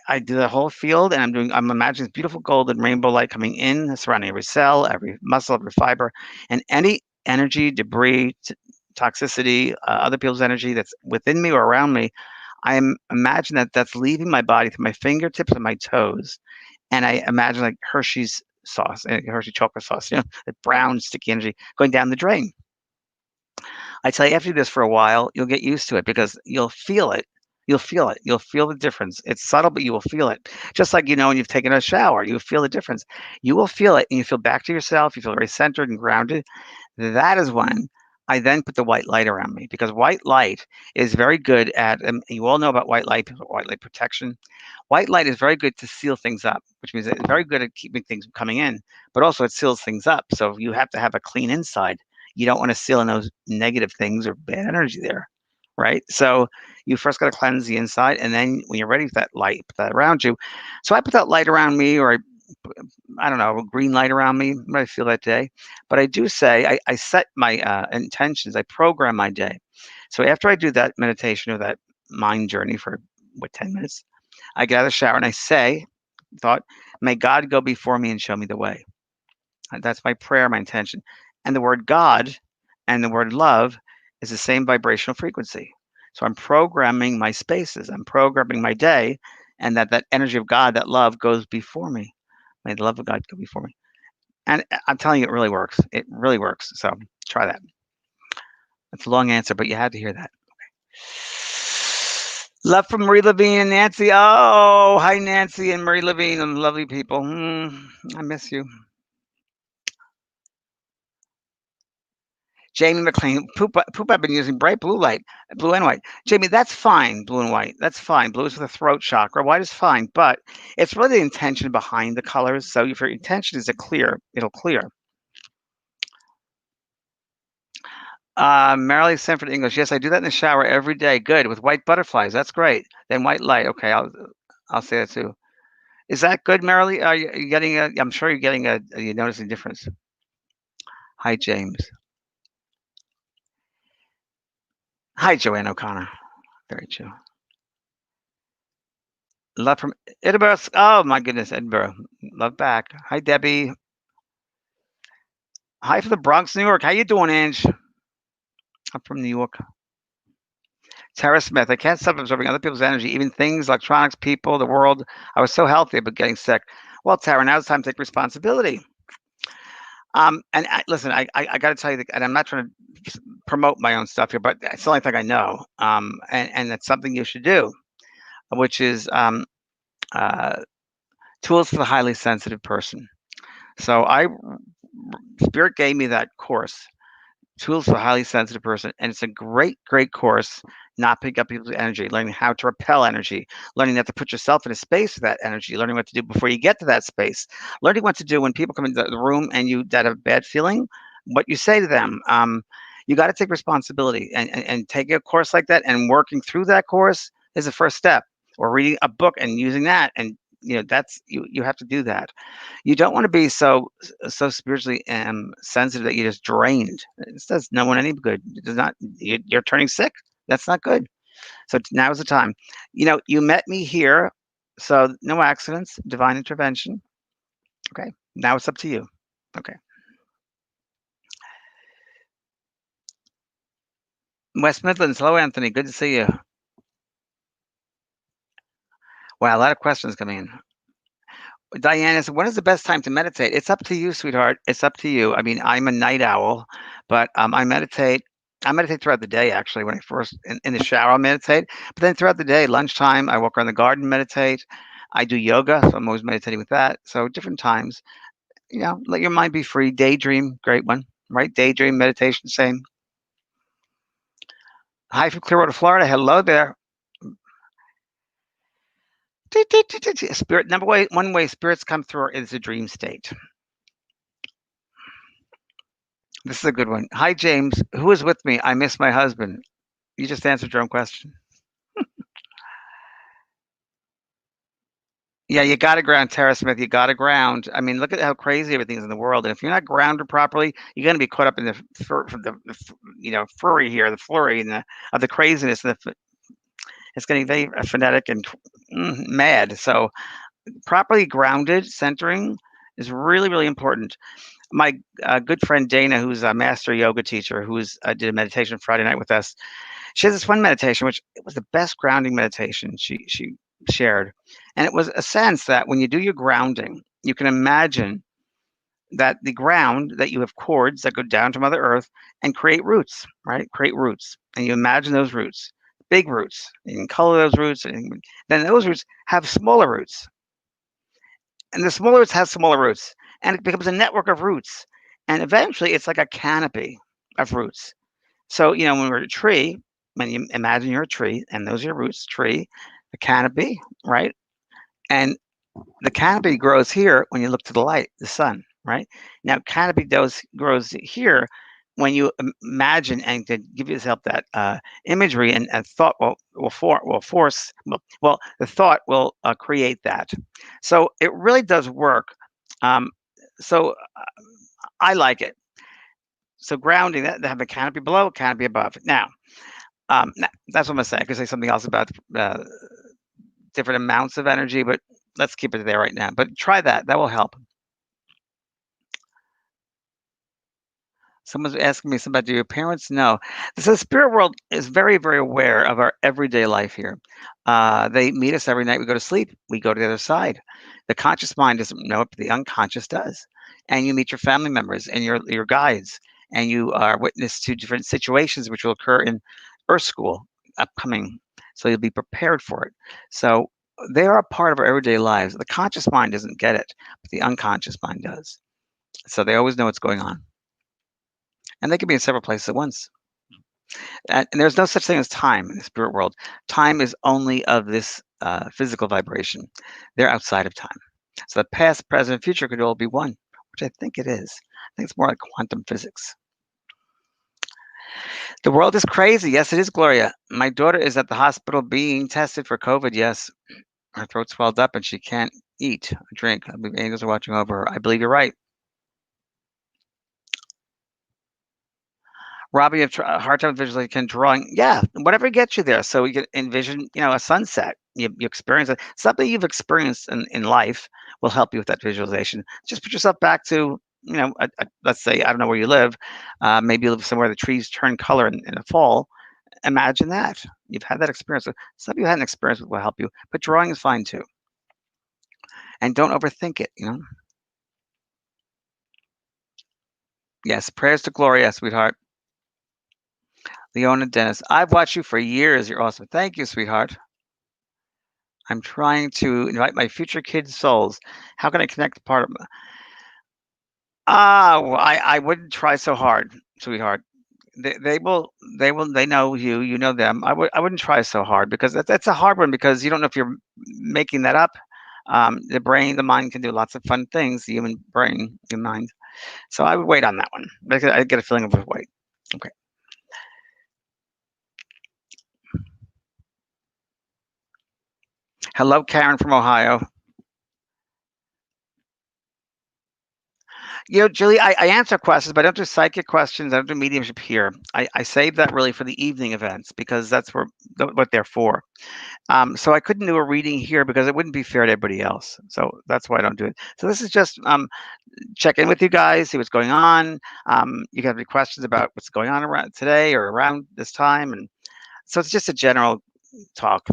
I do the whole field, and I'm imagining this beautiful golden rainbow light coming in, surrounding every cell, every muscle, every fiber, and any energy, debris, toxicity, other people's energy that's within me or around me. Imagine that that's leaving my body through my fingertips and my toes, and I imagine like Hershey's sauce, Hershey chocolate sauce, the brown sticky energy going down the drain. I tell you, after you do this for a while, you'll get used to it because you'll feel it. You'll feel it. You'll feel the difference. It's subtle, but you will feel it. Just like when you've taken a shower, you feel the difference. You will feel it, and you feel back to yourself. You feel very centered and grounded. That is when I then put the white light around me because white light is very good at. You all know about white light protection. White light is very good to seal things up, which means it's very good at keeping things coming in, but also it seals things up. So you have to have a clean inside. You don't want to seal in those negative things or bad energy there, right? So you first got to cleanse the inside, and then when you're ready for that light, put that around you. So I put that light around me, or I don't know, a green light around me, what I feel that day. But I do say I set my intentions. I program my day. So after I do that meditation or that mind journey for 10 minutes, I get out of the shower and I say, thought, may God go before me and show me the way. That's my prayer, my intention. And the word God and the word love is the same vibrational frequency. So I'm programming my spaces, I'm programming my day, and that energy of God, that love goes before me. May the love of God go before me. And I'm telling you, it really works. It really works. So try that. That's a long answer, but you had to hear that. Love from Marie Levine and Nancy. Oh, hi, Nancy and Marie Levine, and lovely people. I miss you. Jamie McLean, poop I've been using bright blue light, blue and white. Jamie, that's fine, blue and white. That's fine. Blue is for the throat chakra. White is fine, but it's really the intention behind the colors. So if your intention is to clear, it'll clear. Marilee Sanford English. Yes, I do that in the shower every day. Good. With white butterflies. That's great. Then white light. Okay, I'll say that too. Is that good, Marilee? Are you getting a? I'm sure you're getting a. Are you noticing a difference? Hi, James. Hi, Joanne O'Connor. Very true. Love from Edinburgh. Oh my goodness, Edinburgh. Love back. Hi, Debbie. Hi from the Bronx, New York. How you doing, Ange? I'm from New York. Tara Smith. I can't stop absorbing other people's energy, even things, electronics, people, the world. I was so healthy, but getting sick. Well, Tara, now it's time to take responsibility. And listen, I got to tell you, and I'm not trying to promote my own stuff here, but it's the only thing I know. And that's something you should do, which is uh, tools for the highly sensitive person. So Spirit gave me that course, Tools for a Highly Sensitive Person, and it's a great, great course. Not pick up people's energy, learning how to repel energy, learning not to put yourself in a space for that energy, learning what to do before you get to that space, learning what to do when people come into the room and you that have a bad feeling, what you say to them. You got to take responsibility and take a course like that, and working through that course is the first step. Or reading a book and using that, and that's you have to do that. You don't want to be so spiritually sensitive that you're just drained. This does no one any good. It does not. You're turning sick. That's not good. So now is the time. You met me here, so no accidents, divine intervention. Okay. Now it's up to you. Okay. West Midlands. Hello, Anthony. Good to see you. Wow, a lot of questions coming in. Diana said, "When is the best time to meditate?" It's up to you, sweetheart. It's up to you. I mean, I'm a night owl, but I meditate. I meditate throughout the day. Actually, when I first in the shower, I'll meditate. But then throughout the day, lunchtime, I walk around the garden, meditate. I do yoga, so I'm always meditating with that. So different times, let your mind be free. Daydream, great one, right? Daydream meditation, same. Hi from Clearwater, Florida. Hello there. Spirit number one way spirits come through is a dream state. This is a good one. Hi, James. Who is with me? I miss my husband. You just answered your own question. Yeah, you got to ground, Tara Smith. You got to ground. I mean, look at how crazy everything is in the world. And if you're not grounded properly, you're going to be caught up in furry here, the flurry and of the craziness. It's getting very frenetic and mad. So properly grounded, centering is really, really important. My good friend Dana, who's a master yoga teacher, who's did a meditation Friday night with us. She has this one meditation, which it was the best grounding meditation she shared, and it was a sense that when you do your grounding, you can imagine that the ground that you have cords that go down to Mother Earth and create roots, right? Create roots, and you imagine those roots, big roots. You can color those roots, and then those roots have smaller roots, and the smaller roots have smaller roots, and it becomes a network of roots, and eventually it's like a canopy of roots. So, when we're a tree, when you imagine you're a tree and those are your roots, tree, the canopy, right? And the canopy grows here when you look to the light, the sun, right? Now, canopy grows here when you imagine and to give yourself that imagery and thought the thought will create that. So it really does work. Um, so I like it. So grounding that they have a canopy below, canopy above. Now, that's what I'm gonna say. I could say something else about different amounts of energy, but let's keep it there right now. But try that. That will help. Someone's asking me something about, do your parents know? So the spirit world is very, very aware of our everyday life here. They meet us every night we go to sleep. We go to the other side. The conscious mind doesn't know it, but the unconscious does. And you meet your family members and your guides, and you are witness to different situations which will occur in Earth School upcoming. So you'll be prepared for it. So they are a part of our everyday lives. The conscious mind doesn't get it, but the unconscious mind does. So they always know what's going on. And they can be in several places at once. And there's no such thing as time in the spirit world. Time is only of this physical vibration. They're outside of time. So the past, present, future could all be one, which I think it is. I think it's more like quantum physics. The world is crazy. Yes, it is, Gloria. My daughter is at the hospital being tested for COVID. Yes, her throat swelled up and she can't eat or drink. I believe angels are watching over her. I believe you're right. Robbie, you have a hard time visualizing drawing. Yeah, whatever gets you there. So you can envision, a sunset. You experience it. Something you've experienced in life will help you with that visualization. Just put yourself back to, let's say, I don't know where you live. Maybe you live somewhere the trees turn color in the fall. Imagine that. You've had that experience. Something you had an experience with will help you. But drawing is fine too. And don't overthink it. Yes, prayers to Gloria, sweetheart. Leona Dennis, I've watched you for years. You're awesome. Thank you, sweetheart. I'm trying to invite my future kids' souls. How can I connect part of well, I wouldn't try so hard, sweetheart. They know you, you know them. I wouldn't try so hard because that's a hard one because you don't know if you're making that up. The mind can do lots of fun things, the human brain, your mind. So I would wait on that one. I get a feeling of a wait. Okay. Hello, Karen from Ohio. Julie, I answer questions, but I don't do psychic questions. I don't do mediumship here. I save that really for the evening events because that's what they're for. So I couldn't do a reading here because it wouldn't be fair to everybody else. So that's why I don't do it. So this is just check in with you guys, see what's going on. You can have any questions about what's going on around today or around this time, and so it's just a general talk.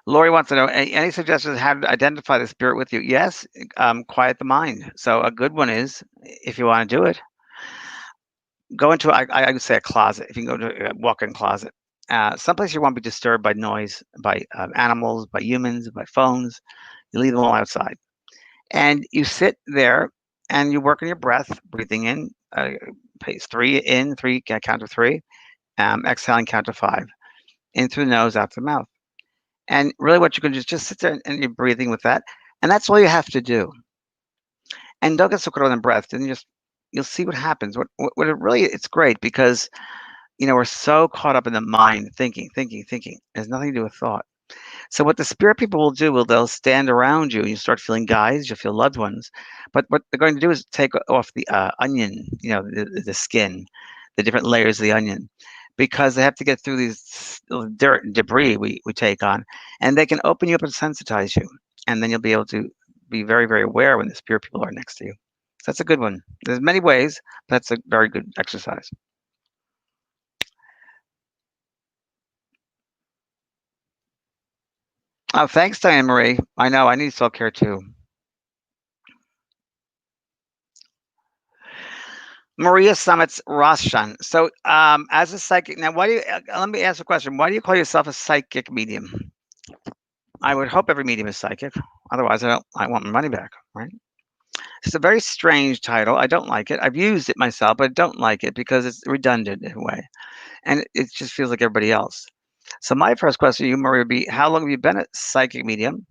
Lori wants to know any suggestions how to identify the spirit with you. Yes, quiet the mind. So a good one is if you want to do it, go into I would say a closet. If you can go to a walk-in closet, someplace you won't be disturbed by noise, by animals, by humans, by phones. You leave them all outside, and you sit there and you work on your breath, breathing in, pace 3 in, 3 count to 3, exhaling count to 5, in through the nose, out through the mouth. And really, what you can do is just sit there and you're breathing with that, and that's all you have to do. And don't get so caught on the breath, and you'll see what happens. What it really it's great because we're so caught up in the mind, thinking, thinking, thinking. It has nothing to do with thought. So what the spirit people will do, they'll stand around you, and you start feeling guides, you'll feel loved ones. But what they're going to do is take off the onion, the skin, the different layers of the onion, because they have to get through these dirt and debris we take on, and they can open you up and sensitize you, and then you'll be able to be very, very aware when the spirit people are next to you. So that's a good one. There's many ways, but that's a very good exercise. Oh, thanks, Diane Marie. I know I need SoulCARE too. Maria Summit's Roshan. So, as a psychic, now, why do you? Let me ask a question. Why do you call yourself a psychic medium? I would hope every medium is psychic. Otherwise, I want my money back, right? It's a very strange title. I don't like it. I've used it myself, but I don't like it because it's redundant in a way, and it just feels like everybody else. So, my first question to you, Maria, would be: how long have you been a psychic medium,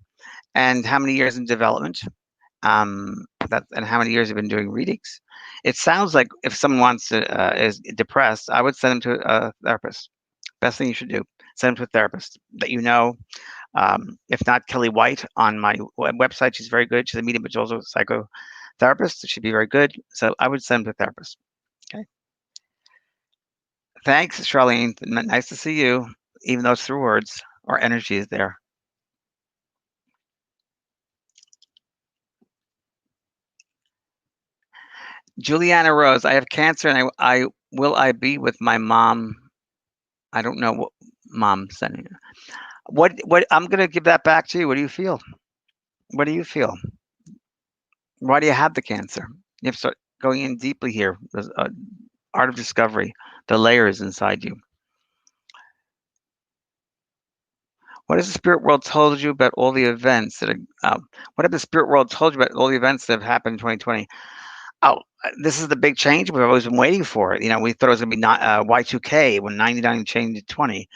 and how many years in development? And how many years have you been doing readings? It sounds like if someone wants to is depressed, I would send them to a therapist. Best thing you should do: send them to a therapist that you know. If not, Kelly White on my website, she's very good. She's a medium, but she's also a psychotherapist. She'd be very good. So I would send them to a therapist. Okay. Thanks, Charlene. Nice to see you, even though it's through words. Our energy is there. Juliana Rose, I have cancer, and I will I be with my mom. I don't know what mom sending you. What I'm gonna give that back to you. What do you feel? What do you feel? Why do you have the cancer? You have to start going in deeply here. There's art of discovery, the layers inside you. What has the spirit world told you about all the events that are? What have the spirit world told you about all the events that have happened in 2020? Oh, this is the big change we've always been waiting for. We thought it was going to be not Y2K when 99 changed to 20.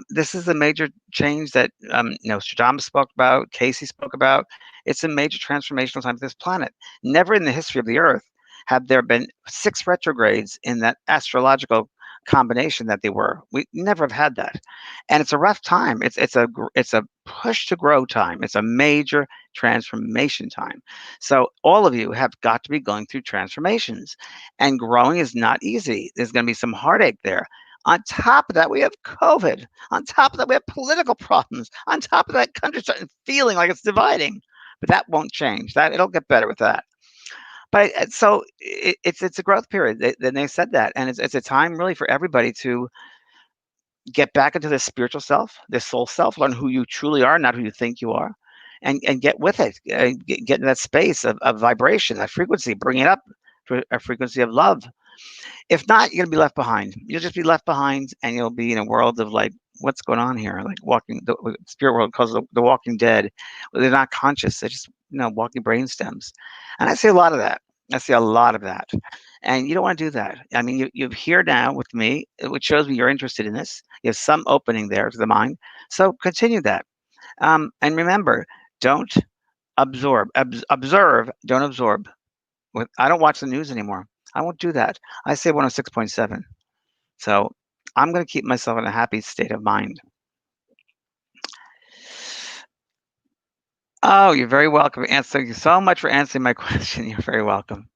This is a major change that Nostradamus spoke about, Casey spoke about. It's a major transformational time for this planet. Never in the history of the Earth have there been 6 retrogrades in that astrological combination that they were. We never have had that, and it's a rough time. It's a push to grow time. It's a major transformation time. So all of you have got to be going through transformations, and growing is not easy. There's going to be some heartache there. On top of that, we have COVID. On top of that, we have political problems. On top of that, countries starting feeling like it's dividing. But that won't change. That it'll get better with that. But so it's a growth period. They said that, and it's a time really for everybody to get back into their spiritual self, their soul self, learn who you truly are, not who you think you are, and get with it. Get in that space of vibration, that frequency, bring it up to a frequency of love. If not, you're gonna be left behind. You'll just be left behind, and you'll be in a world of like, what's going on here? Like walking the spirit world calls the Walking Dead. They're not conscious. They're just walking brain stems, and I see a lot of that. I see a lot of that, and you don't want to do that. I mean, you're here now with me, which shows me you're interested in this. You have some opening there to the mind, so continue that. And remember, don't observe. Don't absorb. I don't watch the news anymore. I won't do that. I say 106.7. So I'm going to keep myself in a happy state of mind. Oh, you're very welcome. Thank you so much for answering my question. You're very welcome.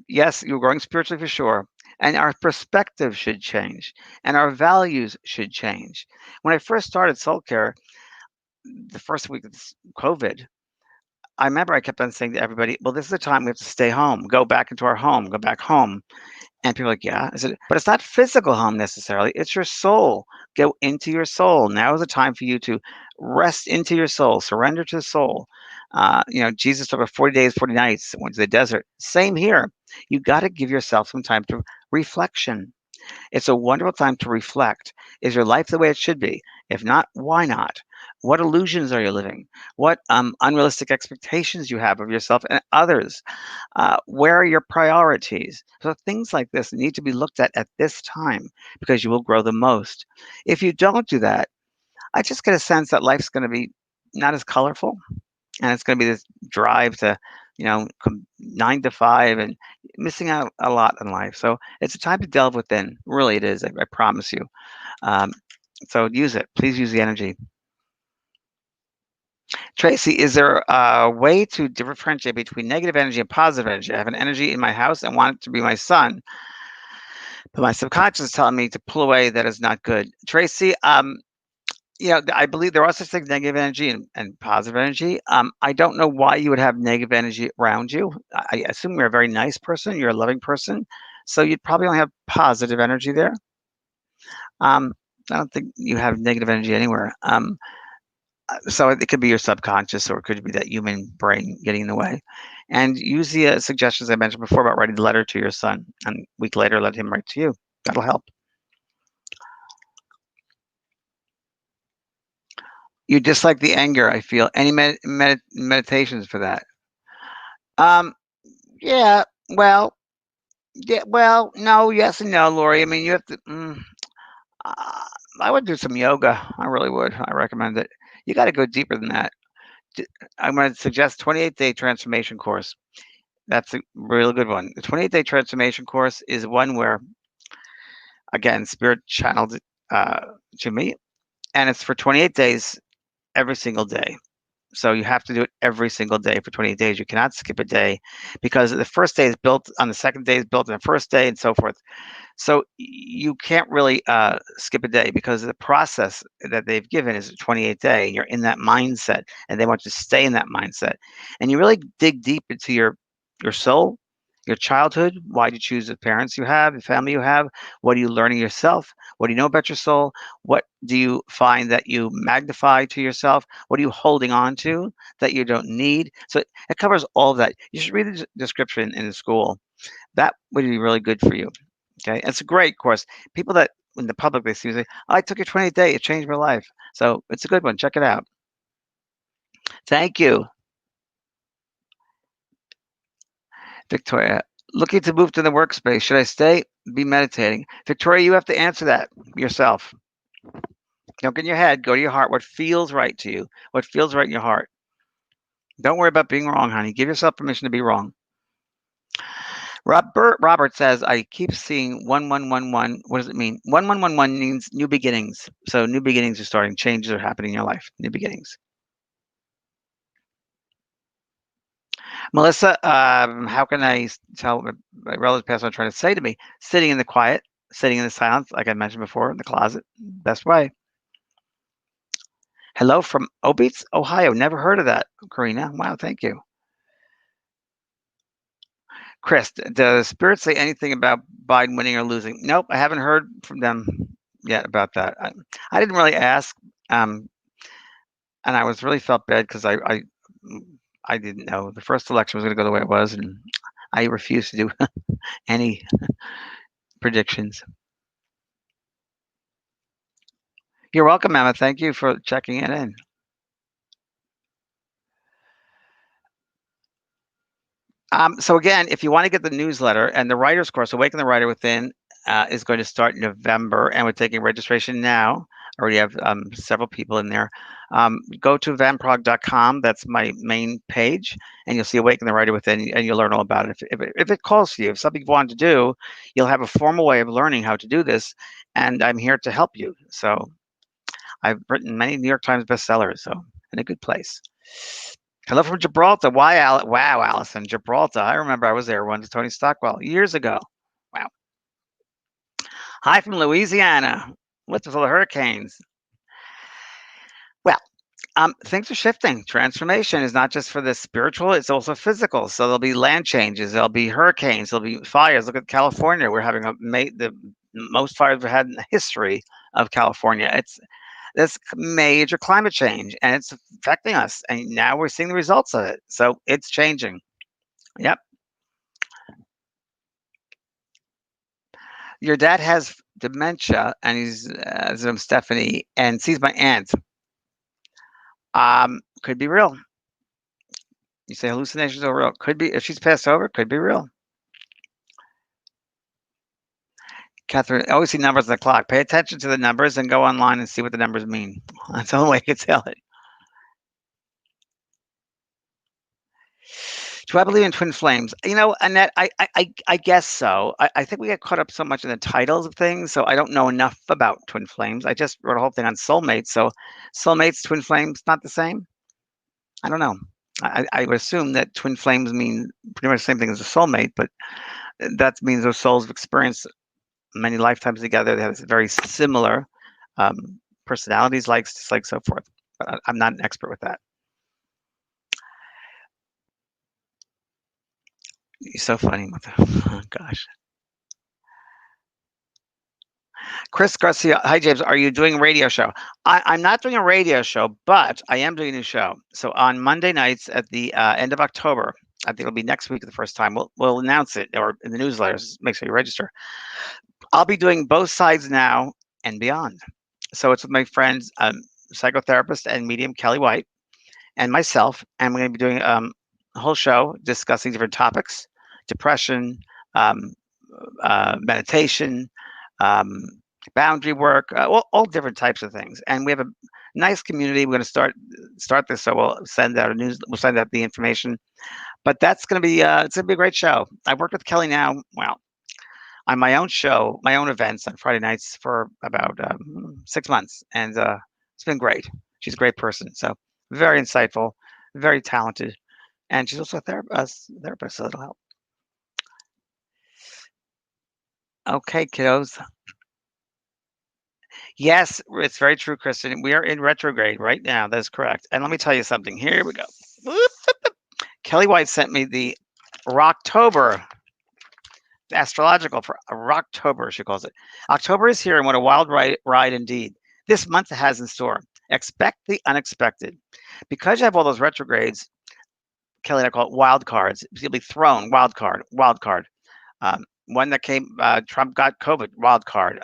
Yes, you're growing spiritually for sure. And our perspective should change, and our values should change. When I first started SoulCARE, the first week of COVID, I remember I kept on saying to everybody, well, this is the time we have to stay home, go back into our home, go back home. And people are like, yeah. I said, but it's not physical home necessarily. It's your soul. Go into your soul. Now is the time for you to rest into your soul, surrender to the soul. Jesus talked about 40 days, 40 nights, went to the desert. Same here. You got to give yourself some time to reflection. It's a wonderful time to reflect. Is your life the way it should be? If not, why not? What illusions are you living? What unrealistic expectations you have of yourself and others? Where are your priorities? So things like this need to be looked at this time because you will grow the most. If you don't do that, I just get a sense that life's going to be not as colorful, and it's going to be this drive to, 9 to 5 and missing out a lot in life. So it's a time to delve within. Really, it is. I promise you. Um, so use it. Please use the energy. Tracy, is there a way to differentiate between negative energy and positive energy? I have an energy in my house and want it to be my son, but my subconscious is telling me to pull away. That is not good. Tracy, I believe there are such things, negative energy and positive energy. I don't know why you would have negative energy around you. I assume you're a very nice person. You're a loving person. So you'd probably only have positive energy there. I don't think you have negative energy anywhere. So it could be your subconscious, or it could be that human brain getting in the way. And use the suggestions I mentioned before about writing the letter to your son, and a week later let him write to you. That'll help. You dislike the anger, I feel. Any meditations for that? Um, yeah. Well, yeah. Well, no. Yes and no, Lori. I mean, you have to. Uh, I would do some yoga. I really would. I recommend it. You got to go deeper than that. I'm going to suggest 28-day transformation course. That's a really good one. The 28-day transformation course is one where, again, spirit channeled uh, to me, and it's for 28 days every single day. So you have to do it every single day for 28 days. You cannot skip a day because the first day is built on the second day is built on the first day and so forth. So you can't really skip a day because the process that they've given is a 28-day. You're in that mindset, and they want you to stay in that mindset. And you really dig deep into your soul, your childhood. Why did you choose the parents you have, the family you have? What are you learning yourself? What do you know about your soul? What do you find that you magnify to yourself? What are you holding on to that you don't need? So it covers all of that. You should read the description in the school. That would be really good for you. Okay, it's a great course. People that in the public they see say, oh, "I took a 28-day, it changed my life." So it's a good one. Check it out. Thank you, Victoria. Looking to move to the workspace. Should I stay? Be meditating. Victoria, you have to answer that yourself. Don't get in your head. Go to your heart. What feels right to you? What feels right in your heart? Don't worry about being wrong, honey. Give yourself permission to be wrong. Robert says, I keep seeing 1111. What does it mean? 1111 means new beginnings. So new beginnings are starting. Changes are happening in your life. New beginnings. Melissa, how can I tell what my relative passed on trying to say to me? Sitting in the quiet, sitting in the silence, like I mentioned before, in the closet. Best way. Hello from Obeats, Ohio. Never heard of that, Karina. Wow, thank you. Chris, does Spirit say anything about Biden winning or losing? Nope, I haven't heard from them yet about that. I didn't really ask, and I was really felt bad because I didn't know the first election was going to go the way it was, and I refused to do any predictions. You're welcome, Emma. Thank you for checking it in. So again, if you want to get the newsletter and the writer's course, Awaken the Writer Within, is going to start in November, and we're taking registration now. already have several people in there. Go to vanprog.com. That's my main page, and you'll see Awaken the Writer Within, and you'll learn all about it. If it calls to you, if something you want to do, you'll have a formal way of learning how to do this, and I'm here to help you. So I've written many New York Times bestsellers, so in a good place. Hello from Gibraltar. Wow, Allison, Gibraltar. I remember I was there once, Tony Stockwell, years ago. Wow. Hi from Louisiana. What's with all the hurricanes? Well, things are shifting. Transformation is not just for the spiritual, it's also physical. So there'll be land changes, there'll be hurricanes, there'll be fires. Look at California. We're having the most fires we've had in the history of California. It's this major climate change, and it's affecting us. And now we're seeing the results of it. So it's changing. Yep. Your dad has dementia, and he's Stephanie, and sees my aunt. Could be real. You say hallucinations are real. Could be, if she's passed over, could be real. Catherine, always see numbers on the clock. Pay attention to the numbers and go online and see what the numbers mean. That's the only way you can tell it. Do I believe in twin flames? You know, Annette, I guess so. I think we get caught up so much in the titles of things, so I don't know enough about twin flames. I just wrote a whole thing on soulmates. So soulmates, twin flames, not the same? I don't know. I would assume that twin flames mean pretty much the same thing as a soulmate, but that means those souls have experienced many lifetimes together. They have very similar personalities, likes, dislikes, so forth. But I'm not an expert with that. You're so funny. Oh, gosh. Chris Garcia. Hi, James. Are you doing a radio show? I'm not doing a radio show, but I am doing a new show. So on Monday nights at the end of October, I think it'll be next week the first time, we'll announce it, or in the newsletters. Make sure you register. I'll be doing Both Sides Now and Beyond. So it's with my friends, psychotherapist and medium Kelly White, and myself, and we're going to be doing a whole show discussing different topics: depression, meditation, boundary work, all different types of things. And we have a nice community. We're going to start this, so we'll send out we'll send out the information. But that's going to be it's going to be a great show. I've worked with Kelly now, well, on my own show, my own events on Friday nights for about 6 months, and it's been great. She's a great person, so very insightful, very talented, and she's also a therapist, so it'll help. Okay, kiddos. Yes, it's very true, Kristen. We are in retrograde right now. That is correct. And let me tell you something. Here we go. Kelly White sent me the Rocktober, Astrological for Rocktober, she calls it. October is here, and what a wild ride indeed. This month has in store. Expect the unexpected. Because you have all those retrogrades, Kelly and I call it wild cards. You'll be thrown, wild card. One that came, Trump got COVID, wild card.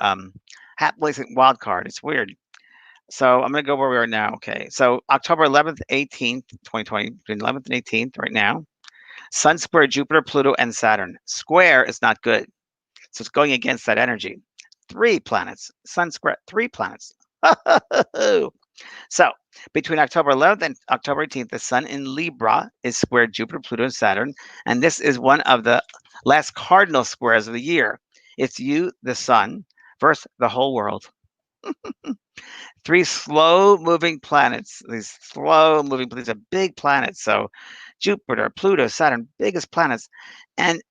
Happily wild card. It's weird. So I'm going to go where we are now. Okay. So October 11th, 18th, 2020, between 11th and 18th right now. Sun square Jupiter, Pluto, and Saturn. Square is not good. So it's going against that energy. 3 planets. Sun square, 3 planets. So between October 11th and October 18th, the Sun in Libra is squared Jupiter, Pluto, and Saturn. And this is one of the last cardinal squares of the year. It's you, the Sun, versus the whole world. 3 slow-moving planets. These are big planets. So Jupiter, Pluto, Saturn, biggest planets. And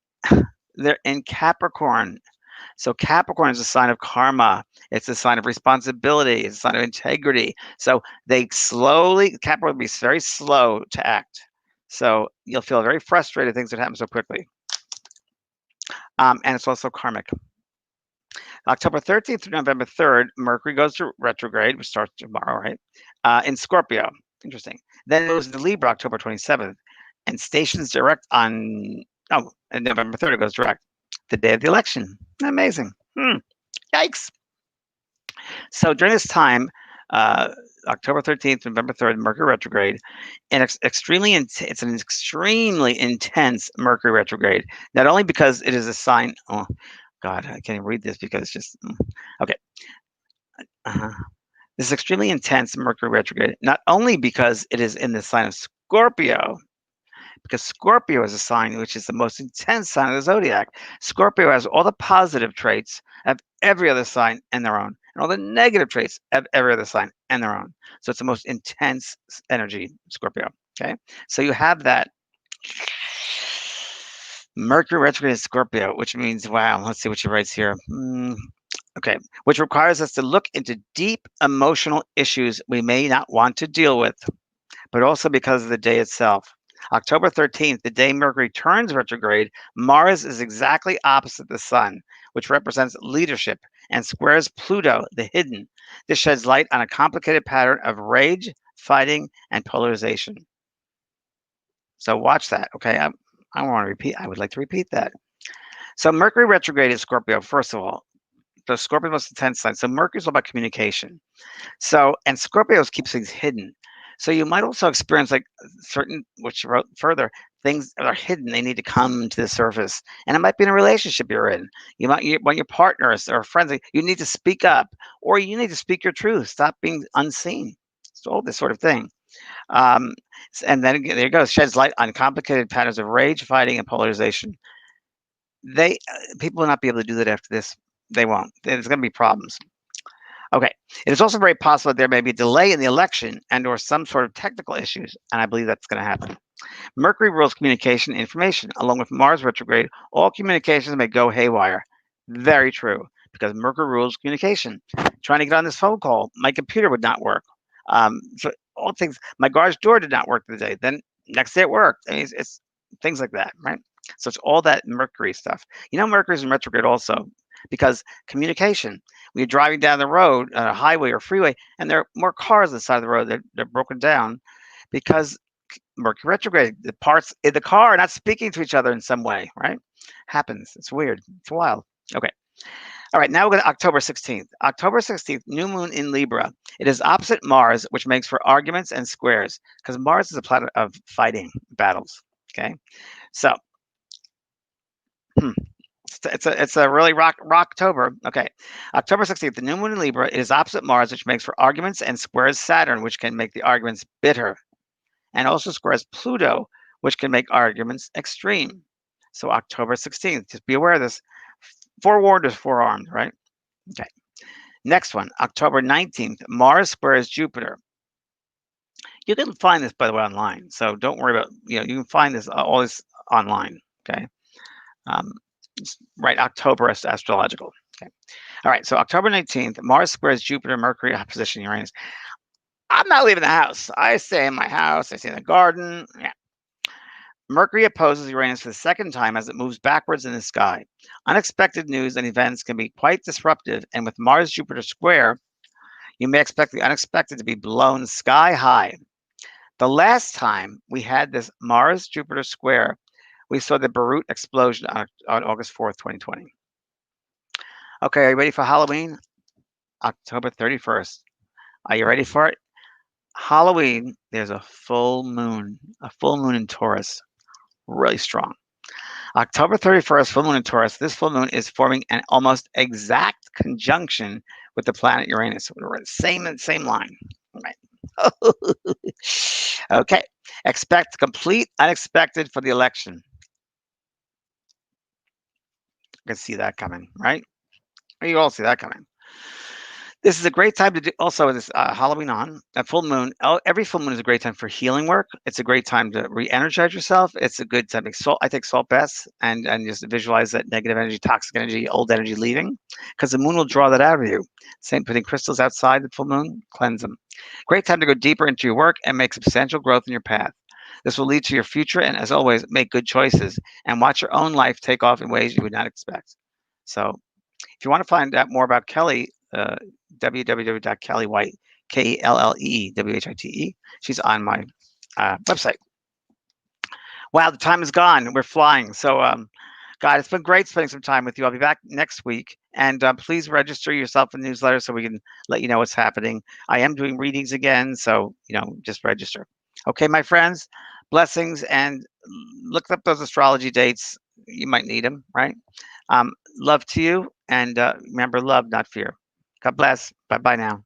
they're in Capricorn. So Capricorn is a sign of karma. It's a sign of responsibility. It's a sign of integrity. So Capricorn will be very slow to act. So you'll feel very frustrated at things that happen so quickly. And it's also karmic. October 13th through November 3rd, Mercury goes to retrograde, which starts tomorrow, right? In Scorpio. Interesting. Then it goes to Libra, October 27th, and stations direct on, and November 3rd, it goes direct. The day of the election. Amazing. Yikes. So during this time, October 13th, November 3rd, Mercury retrograde, and it's an extremely intense Mercury retrograde. Not only because it is a sign. Oh God, I can't even read this because it's just okay. This is extremely intense Mercury retrograde, not only because it is in the sign of Scorpio, because Scorpio is a sign which is the most intense sign of the zodiac. Scorpio has all the positive traits of every other sign and their own, and all the negative traits of every other sign and their own. So it's the most intense energy, Scorpio. Okay, so you have that Mercury retrograde in Scorpio, which means, wow, let's see what she writes here. Okay, which requires us to look into deep emotional issues we may not want to deal with, but also because of the day itself. October 13th, the day Mercury turns retrograde, Mars is exactly opposite the Sun, which represents leadership, and squares Pluto, the hidden. This sheds light on a complicated pattern of rage, fighting, and polarization. So watch that, okay? I want to repeat. I would like to repeat that. So Mercury retrograde in Scorpio, first of all, the Scorpio most intense sign. So Mercury is all about communication. So, and Scorpios keeps things hidden. So you might also experience like certain, which you wrote further, things that are hidden. They need to come to the surface, and it might be in a relationship you're in. When your partners or friends, like, you need to speak up, or you need to speak your truth. Stop being unseen. So all this sort of thing. Um, and then again, there it goes. Sheds light on complicated patterns of rage, fighting, and polarization. People will not be able to do that after this. They won't. There's going to be problems. Okay. It is also very possible that there may be a delay in the election and or some sort of technical issues, and I believe that's going to happen. Mercury rules communication and information. Along with Mars retrograde, all communications may go haywire. Very true, because Mercury rules communication. Trying to get on this phone call, my computer would not work. So all things, my garage door did not work today. Then next day it worked. I mean, it's things like that, right? So it's all that Mercury stuff. Mercury's in retrograde also because communication. When you're driving down the road, a highway or freeway, and there are more cars on the side of the road, they're broken down because Mercury retrograde. The parts in the car are not speaking to each other in some way, right? Happens. It's weird. It's wild. Okay. All right. Now we're going to October 16th. October 16th, new moon in Libra. It is opposite Mars, which makes for arguments and squares because Mars is a planet of fighting battles. Okay. So, it's a really rocktober. Okay. October 16th, the new moon in Libra. It is opposite Mars, which makes for arguments, and squares Saturn, which can make the arguments bitter, and also squares Pluto, which can make arguments extreme. So October 16th, just be aware of this. Forewarned is forearmed, right? Okay. Next one, October 19th, Mars squares Jupiter. You can find this, by the way, online. So don't worry about, you can find this, all this online. Okay. Um, right, October Astrological. Okay. All right. So October 19th, Mars squares Jupiter, Mercury, opposition Uranus. I'm not leaving the house. I stay in my house. I stay in the garden. Yeah. Mercury opposes Uranus for the second time as it moves backwards in the sky. Unexpected news and events can be quite disruptive, and with Mars-Jupiter square, you may expect the unexpected to be blown sky high. The last time we had this Mars-Jupiter square, we saw the Beirut explosion on August 4th, 2020. Okay, are you ready for Halloween? October 31st. Are you ready for it? Halloween, there's a full moon in Taurus, really strong. October 31st, full moon in Taurus. This full moon is forming an almost exact conjunction with the planet Uranus. We're same line. Right. Okay. Expect complete unexpected for the election. I can see that coming, right? You all see that coming. This is a great time to do also this Halloween on a full moon. Every full moon is a great time for healing work. It's a great time to re-energize yourself. It's a good time to salt. I take salt baths and just visualize that negative energy, toxic energy, old energy leaving, because the moon will draw that out of you. Same putting crystals outside the full moon, cleanse them. Great time to go deeper into your work and make substantial growth in your path. This will lead to your future, and as always, make good choices and watch your own life take off in ways you would not expect. So, if you want to find out more about Kelly, www.kellywhite, KELLEWHITE. She's on my website. Wow, the time is gone. We're flying. So, God, it's been great spending some time with you. I'll be back next week. And please register yourself in the newsletter so we can let you know what's happening. I am doing readings again. So, just register. Okay, my friends, blessings, and look up those astrology dates. You might need them, right? Love to you. And remember, love, not fear. God bless. Bye-bye now.